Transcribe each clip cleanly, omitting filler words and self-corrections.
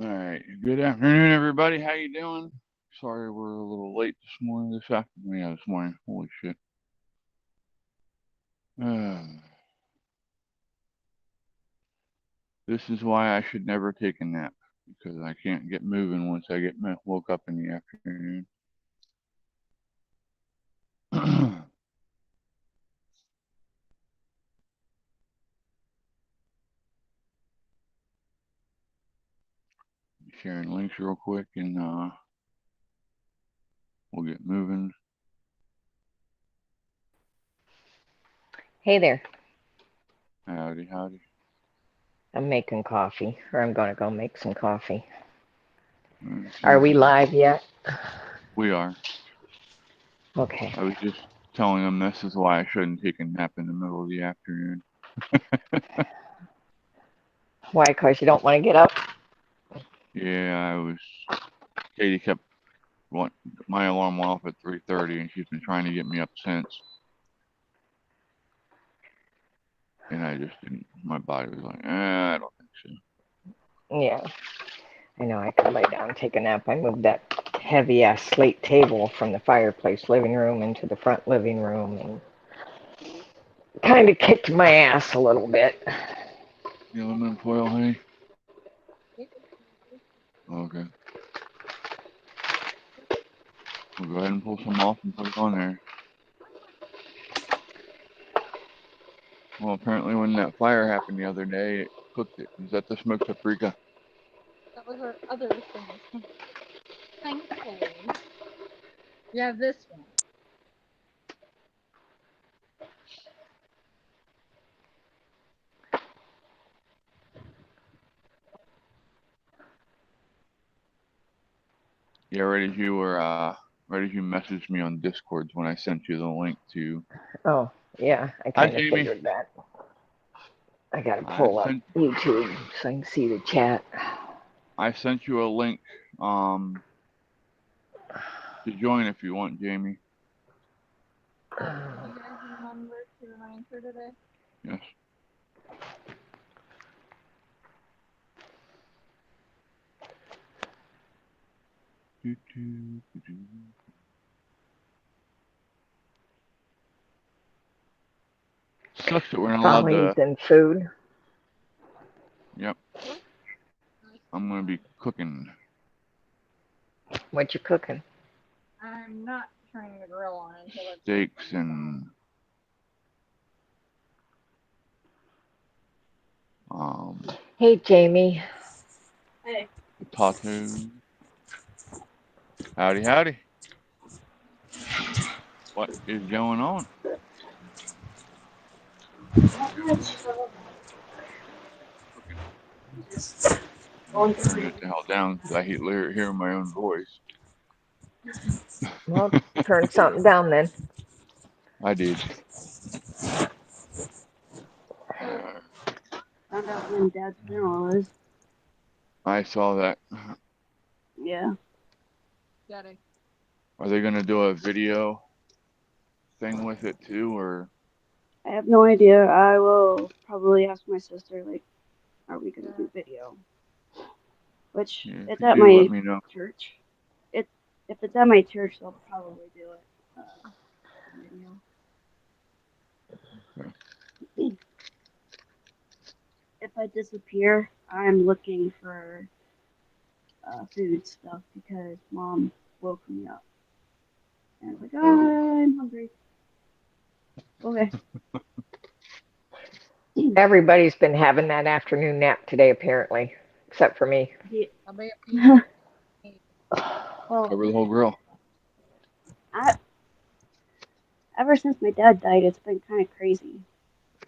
All right. Good afternoon, everybody. How you doing? Sorry we're a little late this morning. This afternoon, yeah, this morning. Holy shit. Uh, this is why I should never take a nap because I can't get moving once I get woke up in the afternoon. Sharing links real quick, and we'll get moving. Hey there. Howdy, howdy. I'm making coffee, or I'm going to go make some coffee. Are Sounds we good. live yet? We are. Okay. I was just telling them this is why I shouldn't take a nap in the middle of the afternoon. Why? Because you don't want to get up? Yeah, I was. Katie kept want my alarm went off at 3:30, and she's been trying to get me up since. And I just didn't. My body was like, I don't think so. Yeah. I know. I could lay down and take a nap. I moved that heavy ass slate table from the fireplace living room into the front living room and kind of kicked my ass a little bit. The aluminum foil, honey. Okay. We'll go ahead and pull some off and put it on there. Well, apparently when that fire happened the other day, it cooked it. Is that the smoked paprika? That was our other thing. Thankfully, we have this one. Yeah, right as you messaged me on Discord when I sent you the link to. Oh, yeah. I Hi, kind of Jamie. figured that. I got to I pull up sent YouTube so I can see the chat. I sent you a link to join if you want, Jamie. You guys remember to remind her today? Yes. Do, do, do, do. Sucks that we're not allowed Follies to. and food. Yep. I'm gonna be cooking What you cooking? I'm not turning the grill on until it's steaks and um Hey, Jamie. Hey. potatoes. Howdy, howdy. What is going on? Cooking. Turn that the hell down because I hate hearing my own voice. Well, turn something down then. I did. So, Found out when Dad's funeral is. I saw that. Yeah. Daddy. Are they gonna do a video thing with it too, or I have no idea. I will probably ask my sister, like, are we gonna do video? Which, yeah, if it's you at do, let my me know. church. It If it's at my church, they'll probably do it. Video. Okay. If I disappear, I'm looking for food stuff because Mom woke me up. And I was like, Oh, I'm hungry. Okay. Everybody's been having that afternoon nap today, apparently, except for me. Yeah. I'll be me. Well, cover the whole grill. I ever since my dad died, it's been kind of crazy.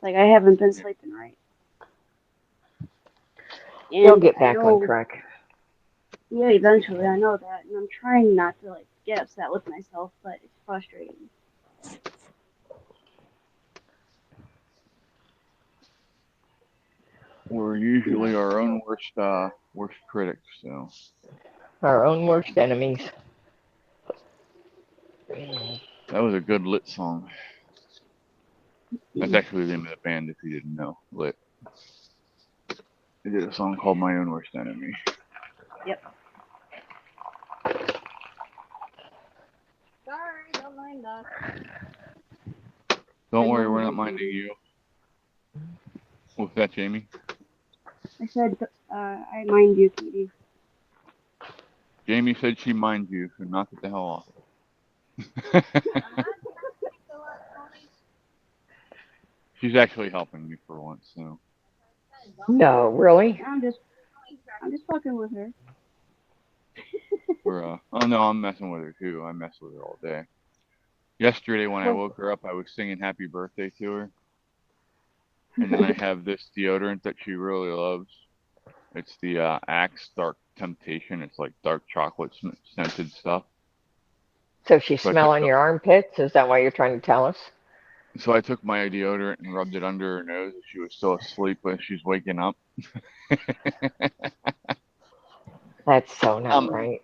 Like I haven't been Yeah. sleeping right, You'll and get I back on know, track. yeah, eventually I know that, and I'm trying not to like get upset with myself, but it's frustrating. We're usually our own worst critics, so Our own worst enemies. that was a good lit song. That's actually the name of the band if you didn't know. Lit. They did a song called My Own Worst Enemy. Yep. Sorry, don't mind us. Don't I worry, know we're you not did, minding Katie. you. What's that, Jamie? I said, I mind you, Katie. Jamie said she minds you, so knock it the hell off. I'm not trying to fill up Follies. She's actually helping me for once, so. No, really? I'm just fucking with her. We're, oh no, I'm messing with her too. I mess with her all day. Yesterday when I woke her up, I was singing happy birthday to her. And then I have this deodorant that she really loves. It's the Axe Dark Temptation. It's like dark chocolate scented stuff. So she's So I took smelling your armpits? Is that why you're trying to tell us? so I took my deodorant and rubbed it under her nose. She was still asleep when she's waking up. That's so not I'm right.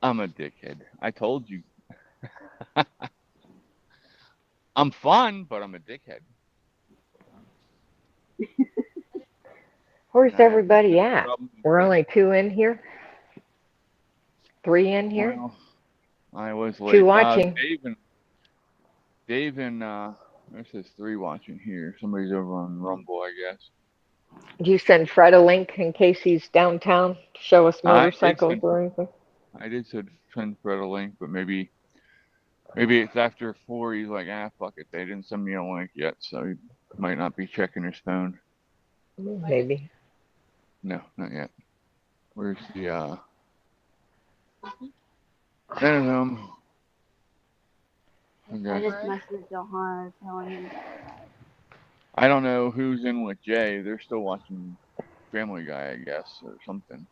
I'm a dickhead. I told you. I'm fun, but I'm a dickhead. Where's And I have the everybody same at? problem We're with only 2 in here? 3 in here? well, I was 2 late. watching. Dave and it says 3 watching here. Somebody's over on Rumble, I guess. Do you send Fred a link in case he's downtown to show us motorcycles or anything? I did send Fred a link, but maybe it's after 4. He's like, fuck it. They didn't send me a link yet, so he might not be checking his phone. Maybe. No, not yet. Where's the I don't know. I Okay. just messaged Johanna telling him that I arrived. I don't know who's in with Jay. They're still watching Family Guy, I guess, or something.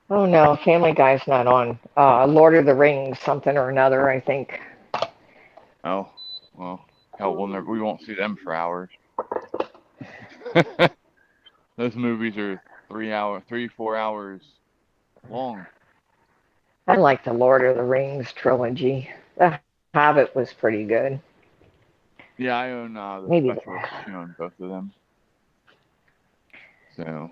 Oh no, Family Guy's not on. Lord of the Rings, something or another, I think. Oh, well, hell, we won't see them for hours. Those movies are 4 hours long. I like the Lord of the Rings trilogy. The Hobbit was pretty good. Yeah, I own the Maybe. special edition on both of them. So,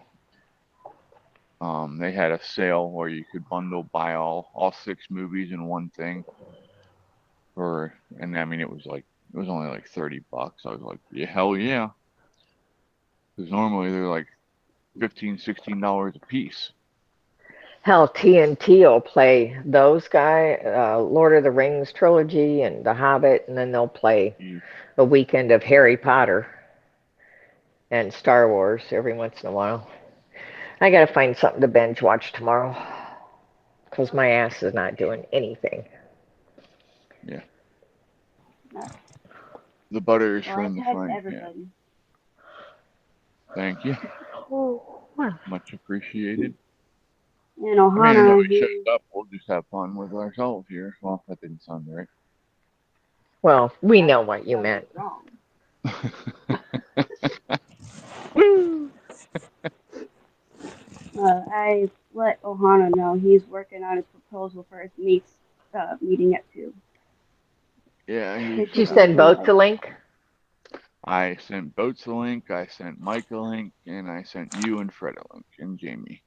they had a sale where you could buy all 6 movies in one thing. And I mean, it was only like $30. I was like, yeah, hell yeah. Because normally they're like $15-$16 a piece. Hell, TNT will play those Lord of the Rings trilogy and The Hobbit, and then they'll play a weekend of Harry Potter and Star Wars every once in a while. I gotta find something to binge watch tomorrow because my ass is not doing anything. Yeah. No. The butter is Well, from I the text frying pan. everybody. Thank you. Oh, wow. Much appreciated. And I mean, if Ohana, nobody shows up, we'll just have fun with ourselves here. Well, that didn't sound right. Well, we know what you meant. Wrong. Woo! I let Ohana know he's working on his proposal for his meeting at 2. Yeah, Did you send both the link? I sent Boats a link, I sent Mike a link, and I sent you and Fred a link, and Jamie.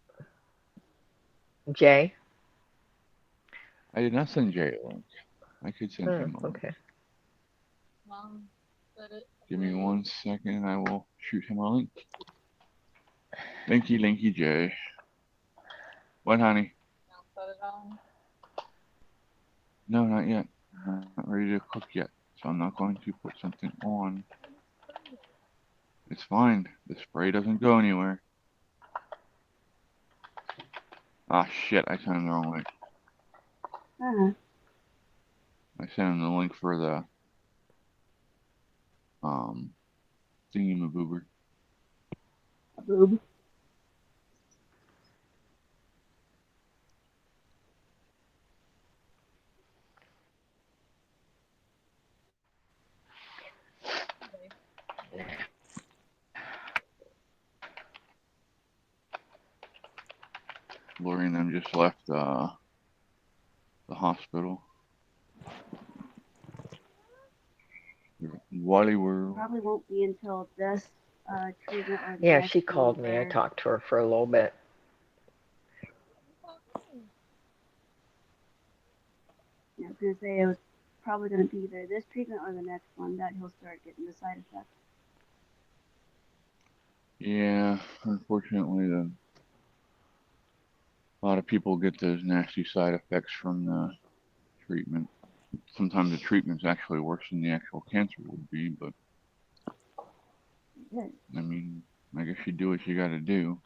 Jay? I did not send Jay a link. I could send him a link. Okay. Mom said it. Give me 1 second and I will shoot him a link. Linky Jay. What, honey? I'll put it on. No, not yet. I'm not ready to cook yet, so I'm not going to put something on. It's fine. The spray doesn't go anywhere. Ah, shit, I sent him the wrong link. I sent him the link for the thingy-maboober. A boob. Lori and them just left the hospital. Wally World. Probably won't be until this treatment or Yeah, next she called me. I over. talked to her for a little bit. I was gonna say it was probably gonna be either this treatment or the next one that he'll start getting the side effects. Yeah, unfortunately, a lot of people get those nasty side effects from the treatment. Sometimes the treatment's actually worse than the actual cancer would be, but Yeah. I mean, I guess you do what you gotta do.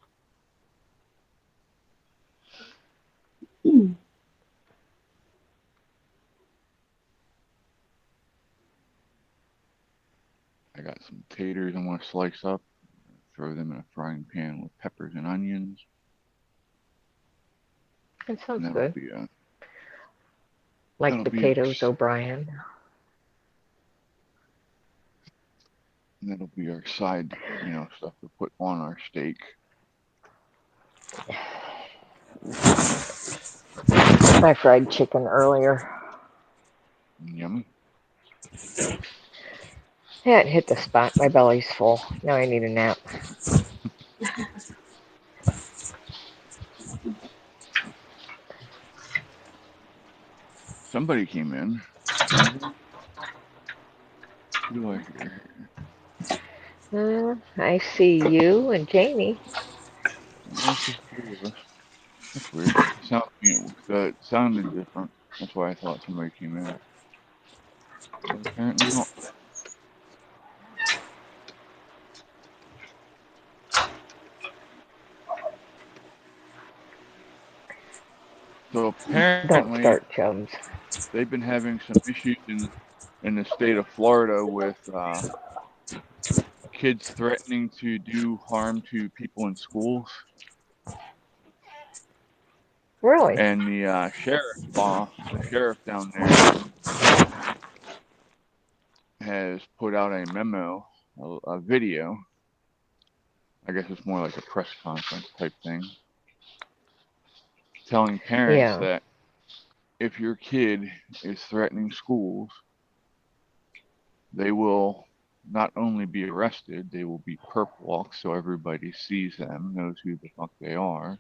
I got some taters I want to slice up, throw them in a frying pan with peppers and onions, That and sounds good. Like that'll be potatoes, O'Brien. our side, stuff to put on our steak. I fried chicken earlier. Yummy. Yeah, it hit the spot. My belly's full. Now I need a nap. Somebody came in. Who do I hear? I see you and Jamie. Oh, it's just three of us. That's weird. It sounded different. That's why I thought somebody came in. But apparently not. So Don't apparently start, Chubbs. they've been having some issues in the state of Florida with kids threatening to do harm to people in schools. Really? And the sheriff down there has put out a memo, a video. I guess it's more like a press conference type thing, telling parents that if your kid is threatening schools, they will not only be arrested, they will be perp walked so everybody sees them, knows who the fuck they are.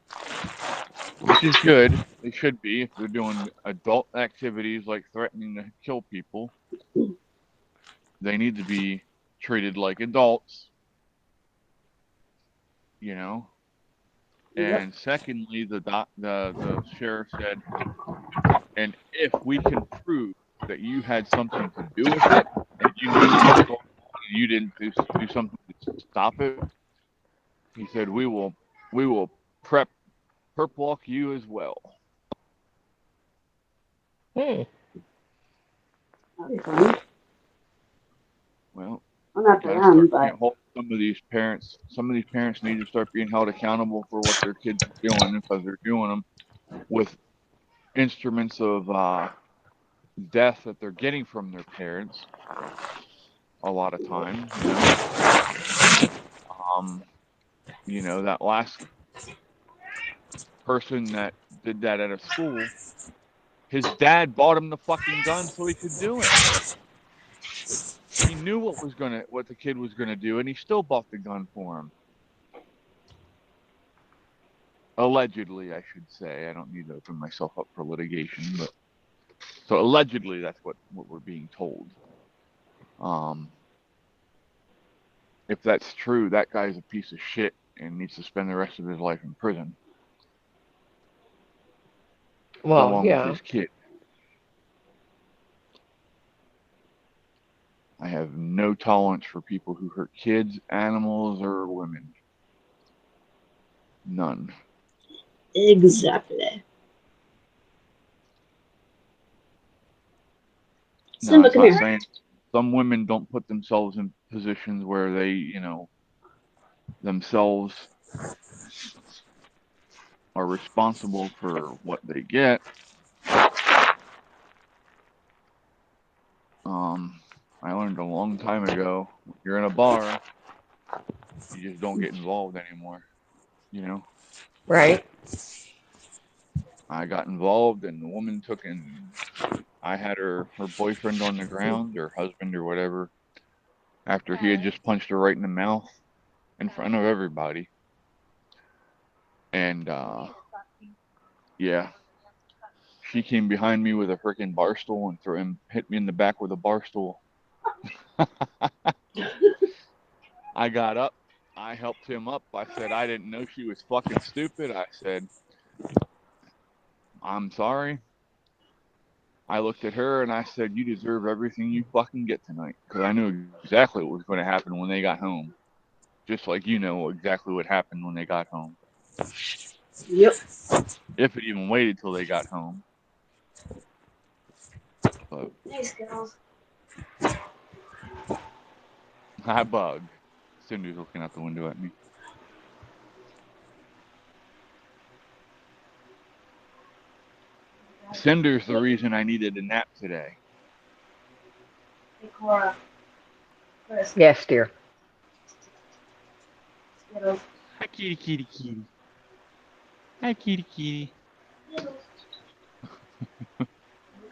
Which is good. They should be if they're doing adult activities like threatening to kill people. They need to be treated like adults, And Yep. secondly, the sheriff said, and if we can prove that you had something to do with it, and you knew what was going on, and you didn't do something to stop it, he said we will perp walk you as well. That'd be funny. Well, I'm not for them, but hold some of these parents. Some of these parents need to start being held accountable for what their kids are doing, because they're doing them with instruments of death that they're getting from their parents. A lot of times, that last person that did that at a school, his dad bought him the fucking gun so he could do it. He knew what the kid was gonna do, and he still bought the gun for him. Allegedly, I should say. I don't need to open myself up for litigation, but so allegedly, that's what we're being told. If that's true, that guy's a piece of shit and needs to spend the rest of his life in prison. Well, along yeah. with his kid. I have no tolerance for people who hurt kids, animals, or women. None. exactly. No, Simba, it's come not here. saying some women don't put themselves in positions where they, themselves are responsible for what they get. I learned a long time ago, when you're in a bar, you just don't get involved anymore, Right. I got involved, and the woman I had her boyfriend on the ground, or husband, or whatever, after he had just punched her right in the mouth in front of everybody. And, yeah, she came behind me with a freaking bar stool and hit me in the back with a bar stool. I got up. I helped him up. I said I didn't know she was fucking stupid. I said, I'm sorry. I looked at her and I said, you deserve everything you fucking get tonight. Because I knew exactly what was going to happen when they got home. Just like you know exactly what happened when they got home. Yep. If it even waited till they got home. But Thanks, girls. I bugged. Cindy's looking out the window at me. Cinder's the reason I needed a nap today. Hey, Cora. Chris. Yes, dear. Skittles. Hi, kitty, kitty, kitty. Hi, kitty, kitty. Skittles. Here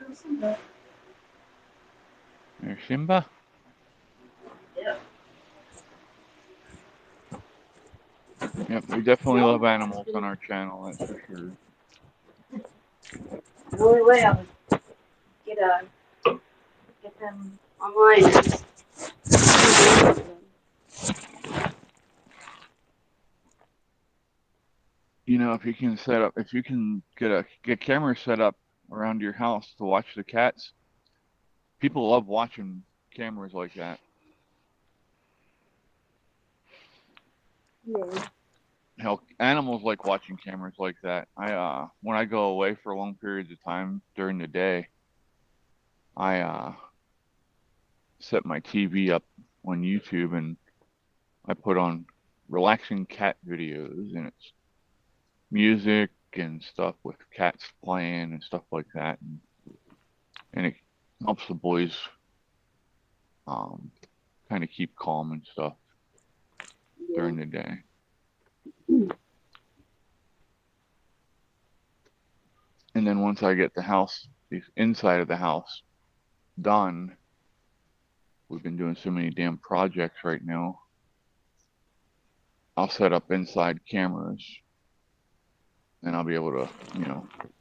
comes Simba. There's Simba. Yep. Yep, we definitely love animals on our channel, that's for sure. The only way I would get them online is You know, if you can get cameras set up around your house to watch the cats, people love watching cameras like that. yeah. Hell, animals like watching cameras like that. When I go away for long periods of time during the day, I set my TV up on YouTube and I put on relaxing cat videos, and it's music and stuff with cats playing and stuff like that, and it helps the boys kind of keep calm and stuff during the day. And then once I get the inside of the house done, we've been doing so many damn projects right now, I'll set up inside cameras and I'll be able to,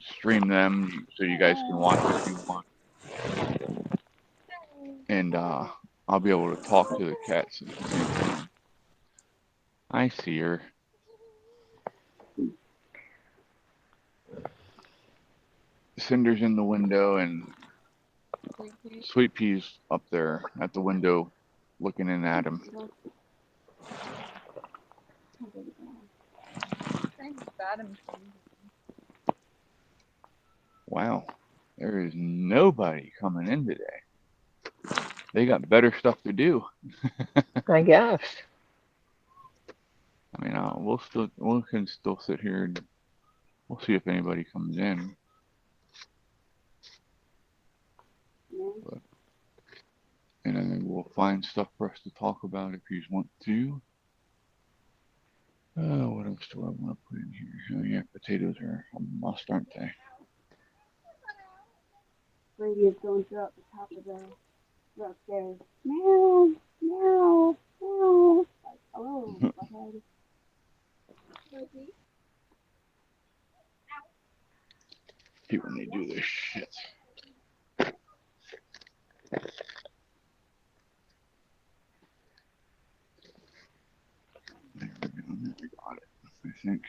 stream them so you guys can watch if you want. And I'll be able to talk to the cats at the same time. I see her. Cinder's in the window and Sweet Pea's up there at the window looking in at him. Wow, there is nobody coming in today. They got better stuff to do. I guess. I mean, we can still sit here and we'll see if anybody comes in. But, and then we'll find stuff for us to talk about if you want to. What else do I want to put in here? Oh yeah, potatoes are a must, aren't they? Brady is going throughout the top of the upstairs. Meow, meow, meow. Like, hello, butthead. Hate when they do this shit. There we got it, I think.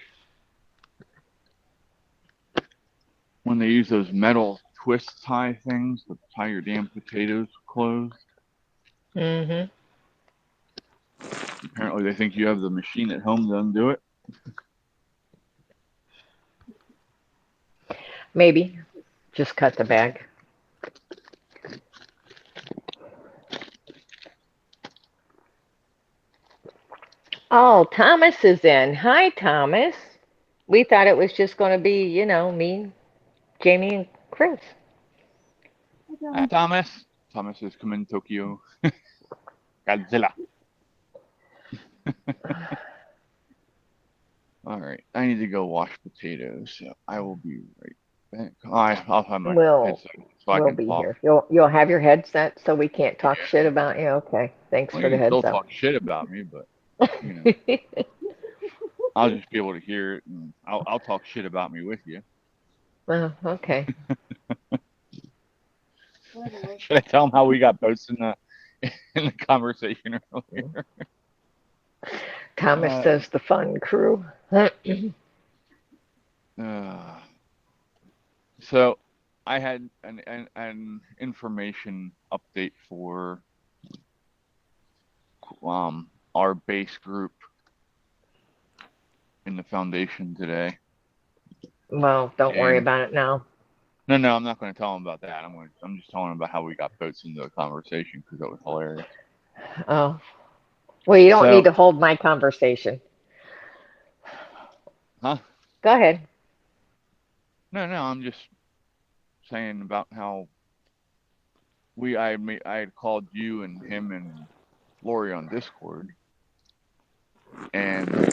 When they use those metal twist tie things to tie your damn potatoes closed. Mm-hmm. Apparently they think you have the machine at home to undo it. Maybe. Just cut the bag. Oh, Thomas is in. Hi, Thomas. We thought it was just going to be, me, Jamie, and Chris. Hi, Thomas. Thomas is coming to Tokyo. Godzilla. All right, I need to go wash potatoes, so I will be right back. I'll have my headset so I We'll can be talk. here. You'll have your headset so we can't talk shit about you. Okay, thanks Well, for the you can heads still up. talk shit about me, but I'll just be able to hear it, and I'll talk shit about me with you. Okay. Whatever. Should I tell him how we got boats in the conversation earlier? Thomas says the fun crew. So I had an information update for our base group in the foundation today. Well, don't worry And about it now. no, I'm not going to tell him about that. I'm just telling him about how we got boats into the conversation because that was hilarious. Oh, well, you don't need So, to hold my conversation. huh? Go ahead. No, I'm just saying about how I had called you and him and Lori on Discord, and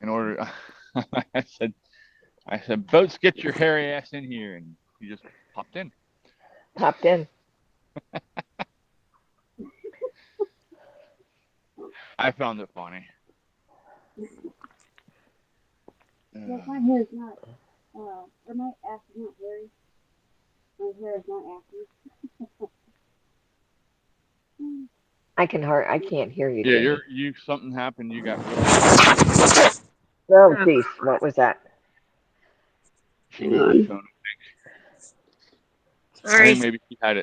in order, I said, boats, get your hairy ass in here, and he just popped in. Popped in. I found it funny. Yeah, my hair is not, or my ass is not hairy. My hair is not assy. I can't hear you, Yeah, Timmy. something happened. You got really. Oh, jeez, what was that? She Hang moved the on. phone. I Sorry. think maybe she had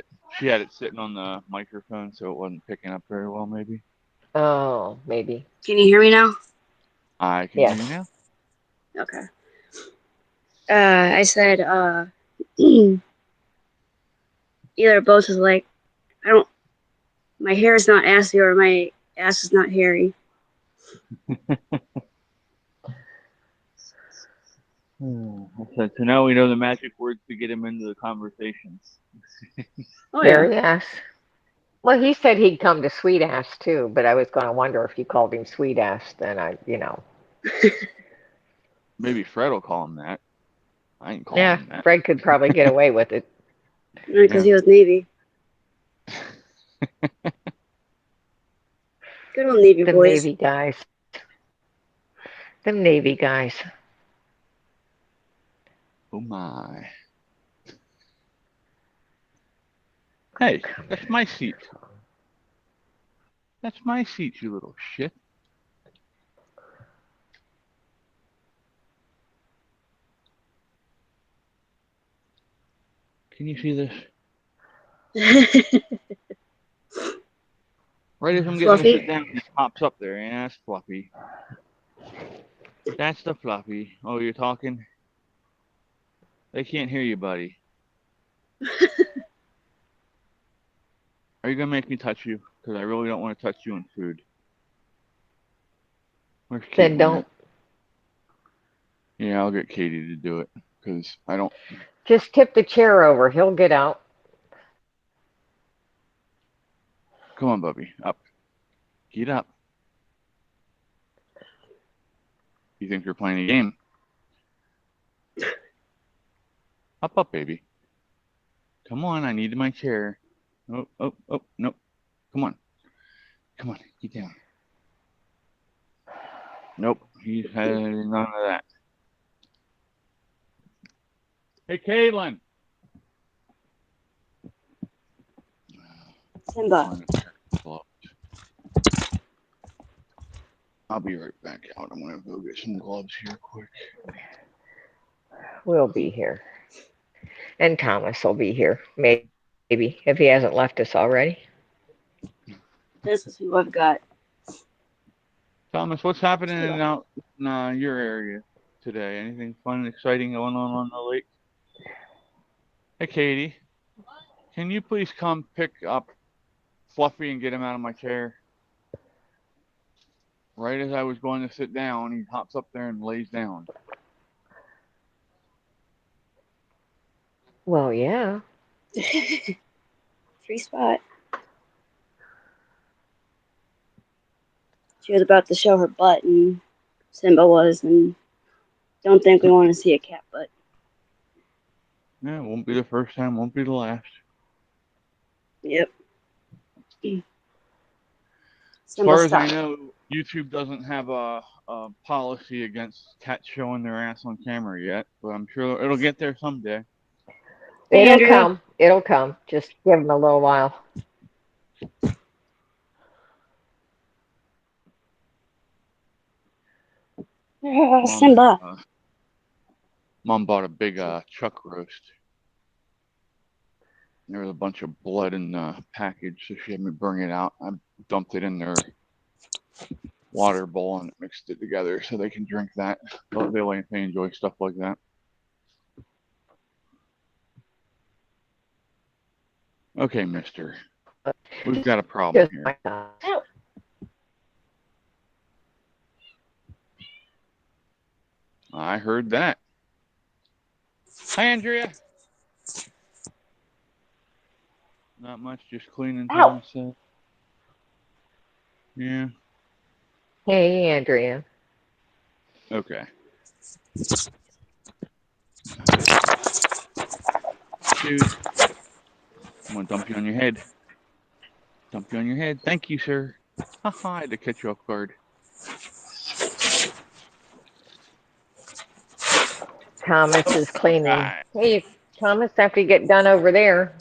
it sitting on the microphone, so it wasn't picking up very well. Maybe. Oh, maybe. Can you hear me now? I can hear Yes. you now. Okay. I said, either both is like, my hair is not assy or my ass is not hairy. So now we know the magic words to get him into the conversations. Oh, yeah. Hairy ass. Well, he said he'd come to Sweet Ass too, but I was going to wonder if you called him Sweet Ass, then Maybe Fred will call him that. I ain't calling Yeah, him that. Fred could probably get away with it. Because Yeah. he was Navy. Good old Navy Them boys. Navy guys. Them Navy guys. Oh my. Hey, that's my seat. That's my seat, you little shit. Can you see this? Right as I'm getting to Fluffy. sit down, he pops up there, and that's Fluffy. That's the Fluffy. Oh, you're talking? They can't hear you, buddy. Are you gonna make me touch you? Because I really don't want to touch you in food. Where's Then Caitlin don't. at? Yeah, I'll get Katie to do it. Because I don't. Just tip the chair over. He'll get out. Come on, Bubby. Up. Get up. You think you're playing a game? Up, baby. Come on, I need my chair. Oh, nope. Come on. Get down. Nope, he's had none of that. Hey, Caitlin. Simba. I'll be right back out. I'm gonna go get some gloves here quick. We'll be here. And Thomas will be here. Maybe, if he hasn't left us already. This is who I've got. Thomas, what's happening out in your area today? Anything fun and exciting going on the lake? Hey, Katie. Can you please come pick up Fluffy and get him out of my chair? Right as I was going to sit down, he hops up there and lays down. Well, yeah. Free spot. She was about to show her butt, and Simba was, and don't think we want to see a cat butt. Yeah, it won't be the first time, won't be the last. Yep. As far as I know, YouTube doesn't have a policy against cats showing their ass on camera yet, but I'm sure it'll get there someday. Hey, It'll Andrea. come. It'll come. Just give them a little while. Stand by. Mom bought a big chuck roast. There was a bunch of blood in the package, so she had me bring it out. I dumped it in their water bowl and mixed it together so they can drink that. They enjoy stuff like that. Okay, mister. We've got a problem Just here. I heard that. Hi, Andrea. Not much, just cleaning, Thomas said. Yeah. Hey, Andrea. Okay. Dude, I'm gonna dump you on your head. Dump you on your head. Thank you, sir. Haha, I had to catch you off guard. Thomas is cleaning. Right. Hey, Thomas, after you get done over there.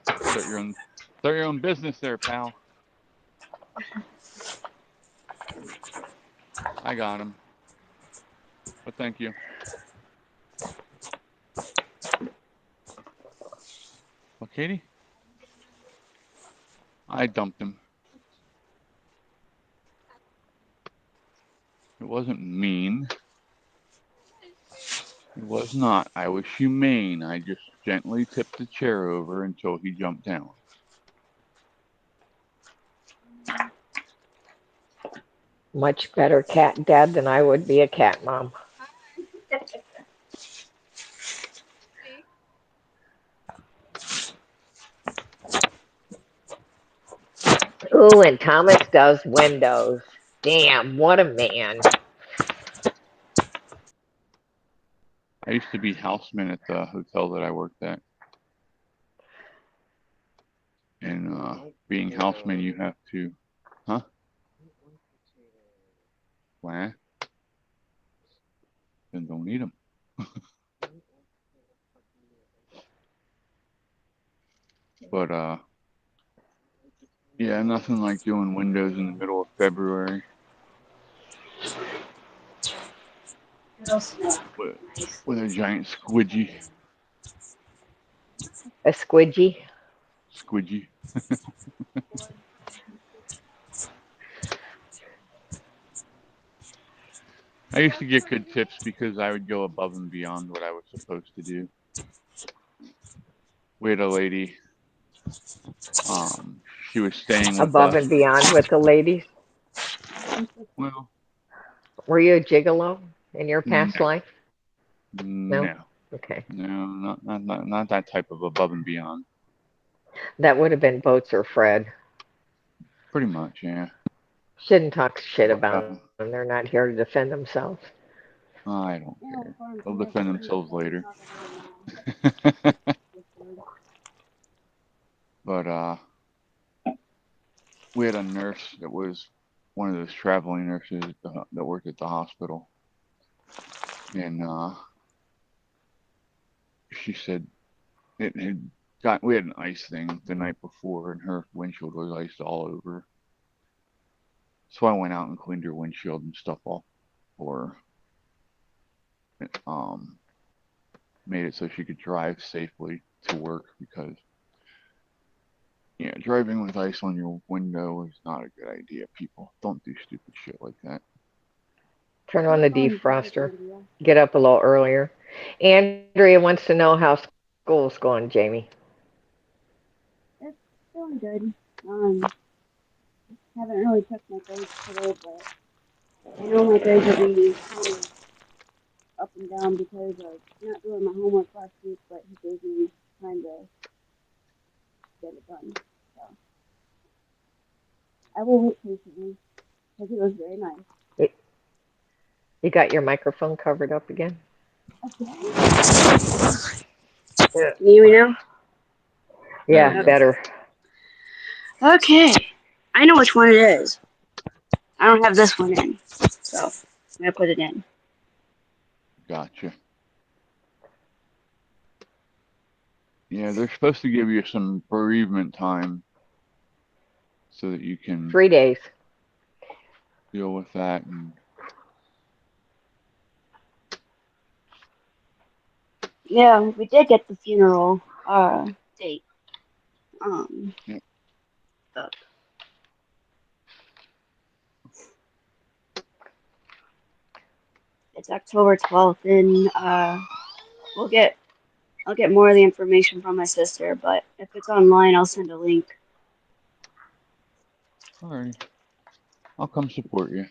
Start your own business there, pal. I got him. But thank you. Well, Katie? I dumped him. It wasn't mean. It was not. I was humane. I just gently tipped the chair over until he jumped down. Much better cat dad than I would be a cat mom. Ooh, and Thomas does windows. Damn, what a man. I used to be houseman at the hotel that I worked at. And being houseman, you have to, huh? What? Then don't eat them. But yeah, nothing like doing windows in the middle of February. With a giant squidgy. A squidgy. Squidgy. I used to get good tips because I would go above and beyond what I was supposed to do. We had a lady, she was staying with Above us. and beyond with the ladies. Well, Were you a gigolo in your past life? No. Okay. No, not that type of above and beyond. That would have been Boats or Fred. Pretty much, yeah. Shouldn't talk shit about them. They're not here to defend themselves. I don't care. They'll defend themselves later. But we had a nurse that was one of those traveling nurses that worked at the hospital, and she said we had an ice thing the night before, and her windshield was iced all over. So I went out and cleaned her windshield and stuff off for her. Made it so she could drive safely to work because, yeah, driving with ice on your window is not a good idea, people. Don't do stupid shit like that. Turn on the defroster. Get up a little earlier. Andrea wants to know how school's going, Jamie. It's going good. Haven't really checked my grades today, but I know my grades are being kind of up and down because of not doing my homework last week, but he gave me time to get it done. So I will wait patiently because it was very nice. You got your microphone covered up again? Okay. Can you hear me now? Yeah, better. Okay. I know which one it is. I don't have this one in, so I'm gonna put it in. Gotcha. Yeah, they're supposed to give you some bereavement time so that you can 3 days. deal with that. And Yeah, we did get the funeral date. yeah. But it's October 12th, and I'll get more of the information from my sister. But if it's online, I'll send a link. All right, I'll come support you.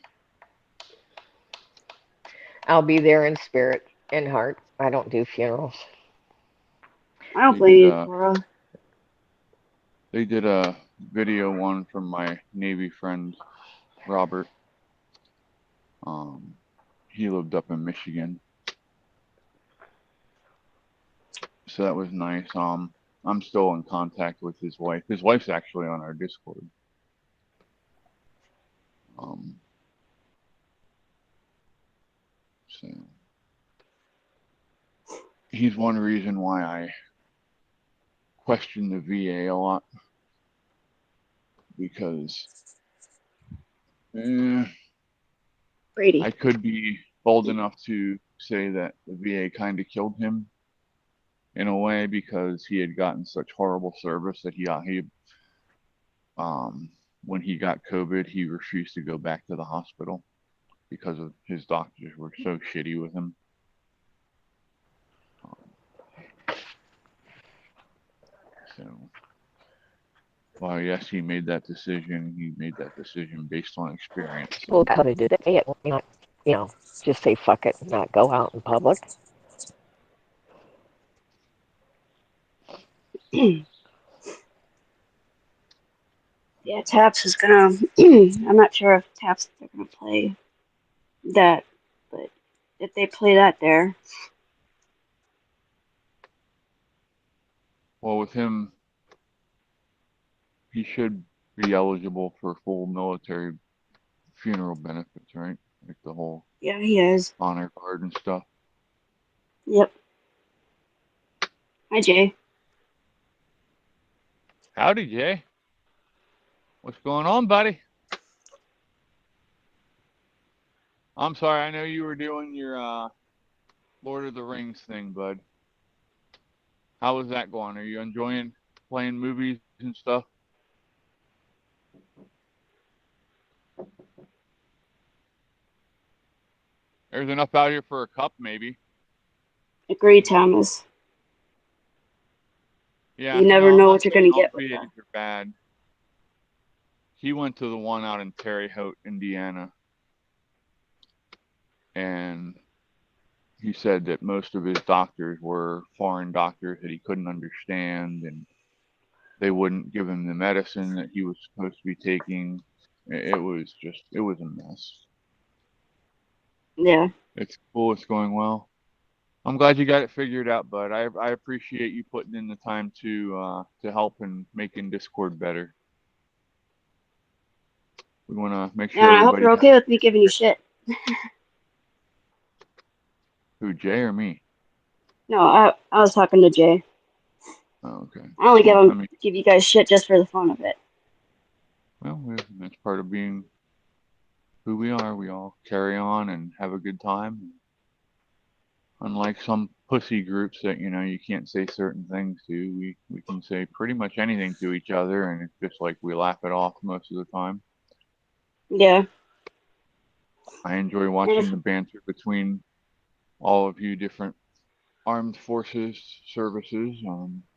I'll be there in spirit and heart. I don't do funerals. I don't They blame did you, a Cora. they did a video one from my Navy friend Robert. He lived up in Michigan, so that was nice. I'm still in contact with his wife. His wife's actually on our Discord. So he's one reason why I question the VA a lot, because Brady. I could be bold enough to say that the VA kind of killed him in a way, because he had gotten such horrible service that when he got COVID, he refused to go back to the hospital because of his doctors were so shitty with him. So, well, yes, he made that decision. He made that decision based on experience. So. Well, how to do it, not, just say fuck it and not go out in public. Yeah, Taps is gonna. I'm not sure if Taps they're gonna play that, but if they play that there, Well, with him, he should be eligible for full military funeral benefits, right? Like the whole yeah, he is. honor guard and stuff. Yep. Hi, Jay. Howdy, Jay. What's going on, buddy? I'm sorry, I know you were doing your Lord of the Rings thing, bud. How was that going? Are you enjoying playing movies and stuff? There's enough out here for a cup, maybe. Agreed, Thomas. Yeah, You never no, I'm know not what you're saying gonna all get with that. VAs are bad. He went to the one out in Terre Haute, Indiana, and he said that most of his doctors were foreign doctors that he couldn't understand, and they wouldn't give him the medicine that he was supposed to be taking. It was a mess. Yeah. It's cool. It's going well. I'm glad you got it figured out, bud. I appreciate you putting in the time to help and making Discord better. We want to make Yeah, sure and I hope everybody you're has. okay with me giving you shit. Who, Jay or me? No, I was talking to Jay. Oh, okay. I only Well, I mean, give you guys shit just for the fun of it. well, that's part of being who we are. We all carry on and have a good time. Unlike some pussy groups that you can't say certain things to, we can say pretty much anything to each other, and it's just like we laugh it off most of the time. Yeah. I enjoy And watching if, the banter between all of you different armed forces services.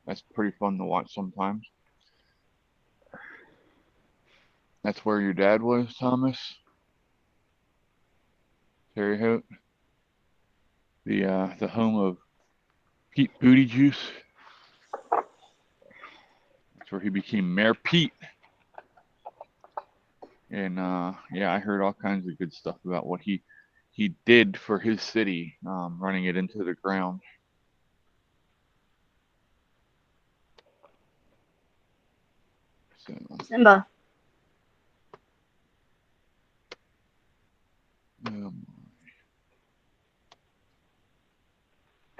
That's pretty fun to watch sometimes. That's where your dad was, Thomas. Terry Hope, the home of Pete Booty Juice. That's where he became Mayor Pete. And yeah, I heard all kinds of good stuff about what he did for his city, running it into the ground. So Simba.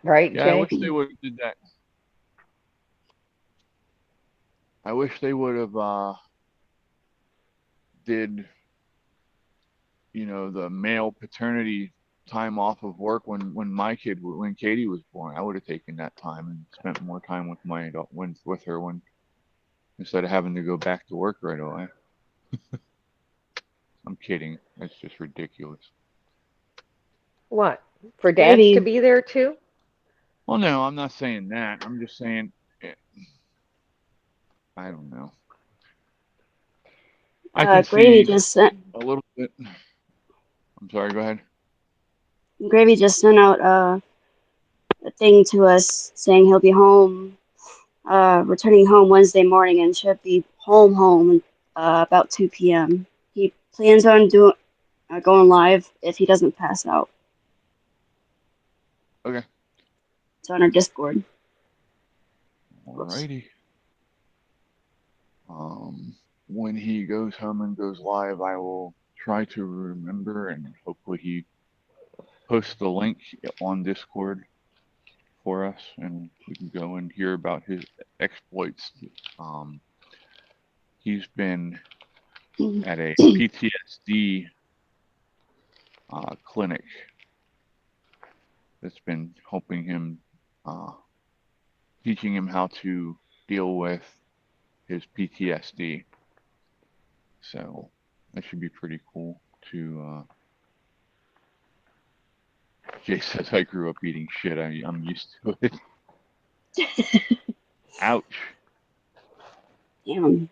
Right, Yeah, I Jay? wish they would have did that. I wish they would have did the male paternity time off of work when Katie was born. I would have taken that time and spent more time with with her when instead of having to go back to work right away. I'm kidding. That's just ridiculous. What? For dads to Gravy. be there too? Well, no, I'm not saying that. I'm just saying I don't know. I can Gravy see just sent a little bit. I'm sorry. Go ahead. Gravy just sent out a thing to us saying he'll be home, returning home Wednesday morning and should be home about 2 p.m. He plans on going live if he doesn't pass out. Okay. It's on our Discord. Whoops. Alrighty. When he goes home and goes live, I will try to remember and hopefully he posts the link on Discord for us and we can go and hear about his exploits. He's been at a PTSD clinic that's been helping him, teaching him how to deal with his PTSD. So that should be pretty cool to. Jay says I grew up eating shit. I'm used to it. Ouch. Damn.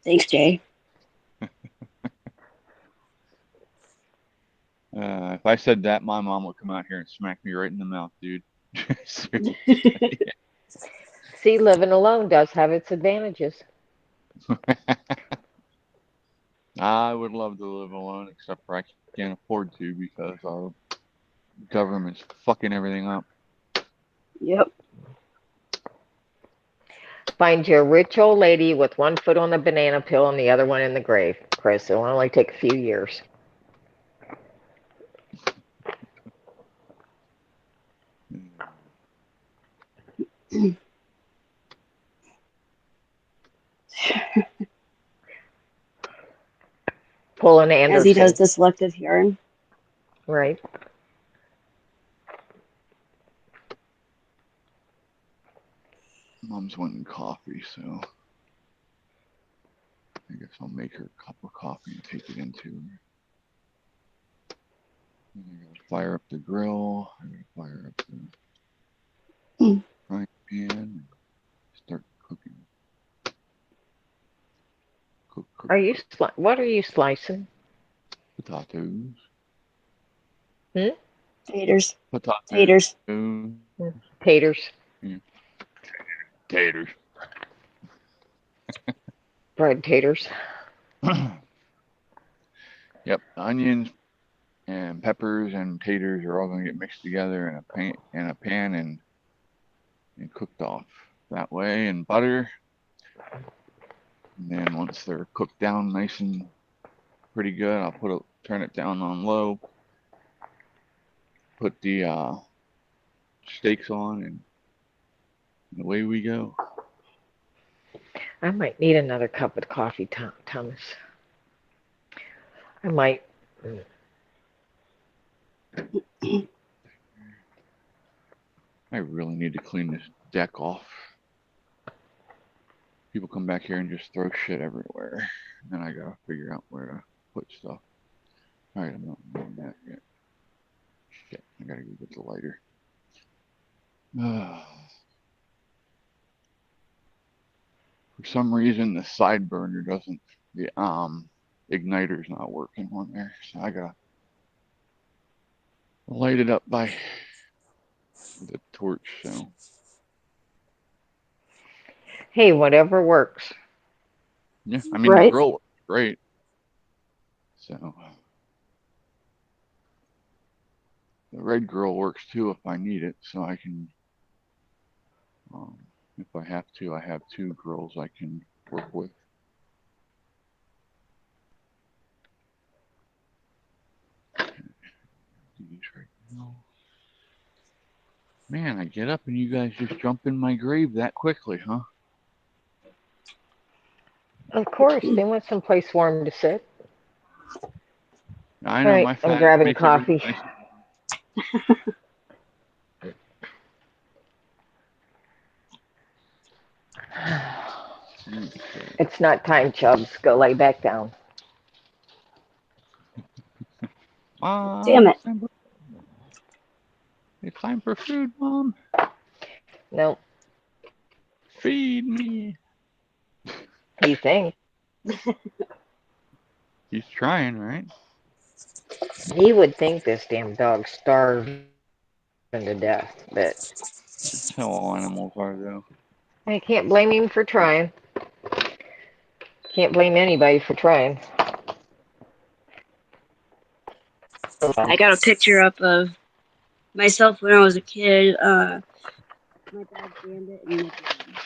Thanks, Jay. If I said that, my mom would come out here and smack me right in the mouth, dude. See, living alone does have its advantages. I would love to live alone, except for I can't afford to because our government's fucking everything up. Yep. Find you a rich old lady with one foot on the banana peel and the other one in the grave, Chris. It'll only take a few years. Pull an As he does Anderson, the selective urine. right? Mom's wanting coffee, so I guess I'll make her a cup of coffee and take it into her. And I gotta fire up the grill. I gotta fire up the frying pan and start cooking. Cook, Are you cook. what are you slicing? Potatoes. Taters. Potatoes. Taters. Taters. Yeah. Taters. Fried taters. Yep, onions and peppers and taters are all gonna get mixed together in a pan and cooked off that way, and butter. And then once they're cooked down nice and pretty good, I'll turn it down on low, put the steaks on, and away we go. I might need another cup of coffee, Thomas. I might. I really need to clean this deck off. People come back here and just throw shit everywhere. And then I gotta figure out where to put stuff. Alright, I'm not doing that yet. Shit, I gotta go get the lighter. For some reason, the side burner doesn't, the igniter's not working on there. So I gotta light it up by the torch, so. Hey, whatever works. Yeah, I mean, the Right. grill works great. So. The red grill works too if I need it, so I can, if I have to, I have two grills I can work with. Man, I get up and you guys just jump in my grave that quickly, huh? Of course, they want someplace warm to sit. I All know right, my I'm fat grabbing makes everything coffee. nice. Okay. It's not time, Chubbs. Go lay back down. Mom, Damn it. It's time for food, Mom. Nope, Feed me. he thinks. He's trying, right? He would think this damn dog starved to death, but That's how all animals are, though. I can't blame him for trying. Can't blame anybody for trying. I got a picture up of myself when I was a kid. My dog Bandit and my dad.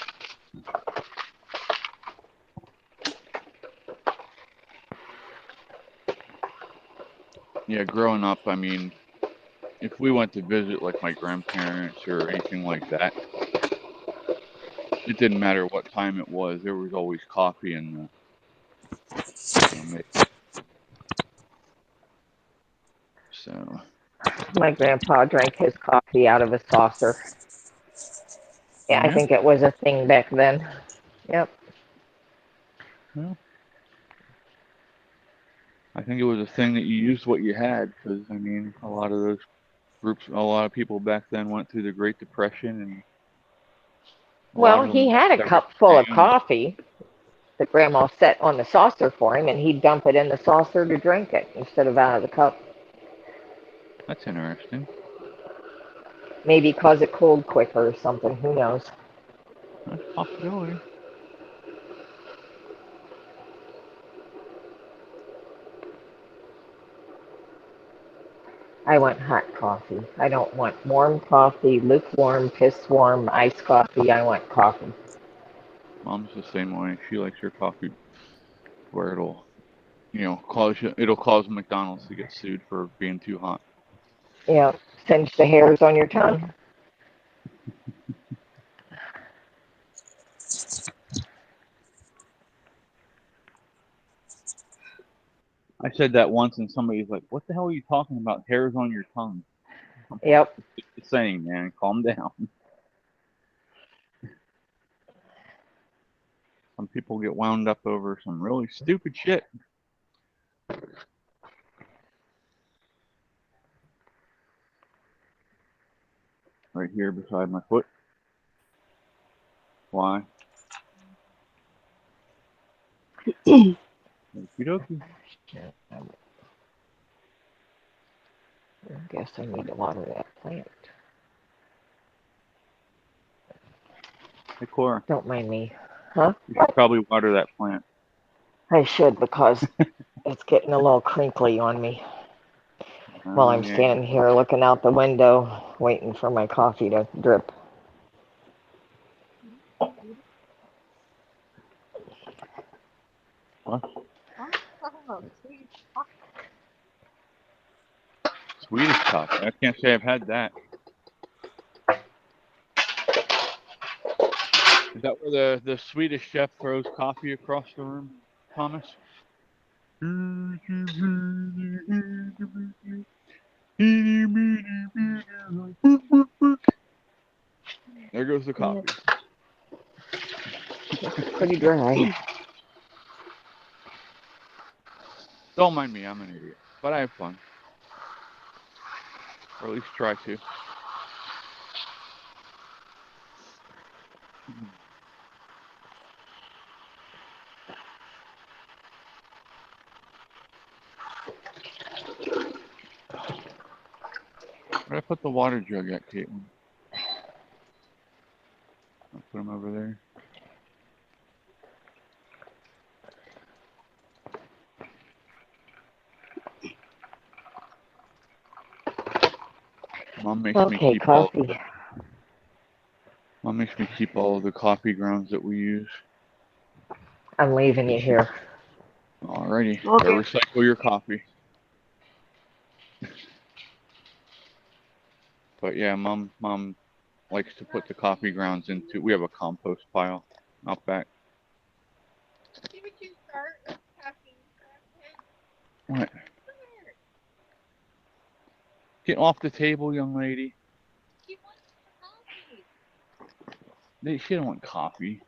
Yeah, growing up, I mean, if we went to visit like my grandparents or anything like that, it didn't matter what time it was. There was always coffee in the so. My grandpa drank his coffee out of a saucer. Oh, Yeah, I yeah? think it was a thing back then. Yep. Well, I think it was a thing that you used what you had, because I mean, a lot of those groups, a lot of people back then went through the Great Depression, and a lot Well, of them he lost had a cup full of everything. coffee that Grandma set on the saucer for him, and he'd dump it in the saucer to drink it instead of out of the cup. That's interesting. Maybe cause it cooled quicker or something. Who knows? That's a possibility. I want hot coffee. I don't want warm coffee, lukewarm, piss warm, iced coffee. I want coffee. Mom's the same way. She likes her coffee where it'll cause McDonald's to get sued for being too hot. Yeah, singe the hairs on your tongue. I said that once, and somebody's like, "What the hell are you talking about? Hairs on your tongue?" I'm like, Yep. "It's just a saying, man. Calm down." Some people get wound up over some really stupid shit. Right here beside my foot. Why? Okie dokie. I guess I need to water that plant. Hey, Cora, Don't mind me. Huh? you should probably water that plant. I should because it's getting a little crinkly on me while I'm Yeah. standing here looking out the window waiting for my coffee to drip. What? I'm talking about sweet coffee. Swedish coffee. I can't say I've had that. Is that where the Swedish chef throws coffee across the room, Thomas? There goes the coffee. It's pretty dry. Don't mind me, I'm an idiot. But I have fun. Or at least try to. Where'd I put the water jug at, Caitlin? I'll put them over there. Mom makes me Okay, keep coffee. Mom makes me keep all of the coffee grounds that we use. I'm leaving you here. Alrighty, Okay. go recycle your coffee. But yeah, mom likes to put the coffee grounds into. We have a compost pile out back. See what you start packing. What? Get off the table, young lady. She wants coffee. She don't want coffee.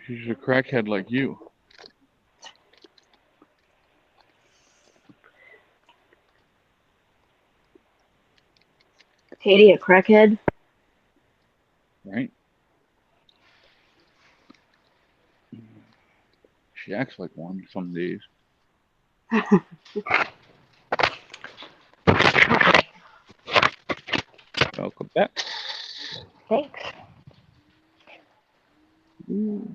She's a crackhead like you. Katie, a crackhead? Right? She acts like one some days. Welcome back. Thanks. Ooh.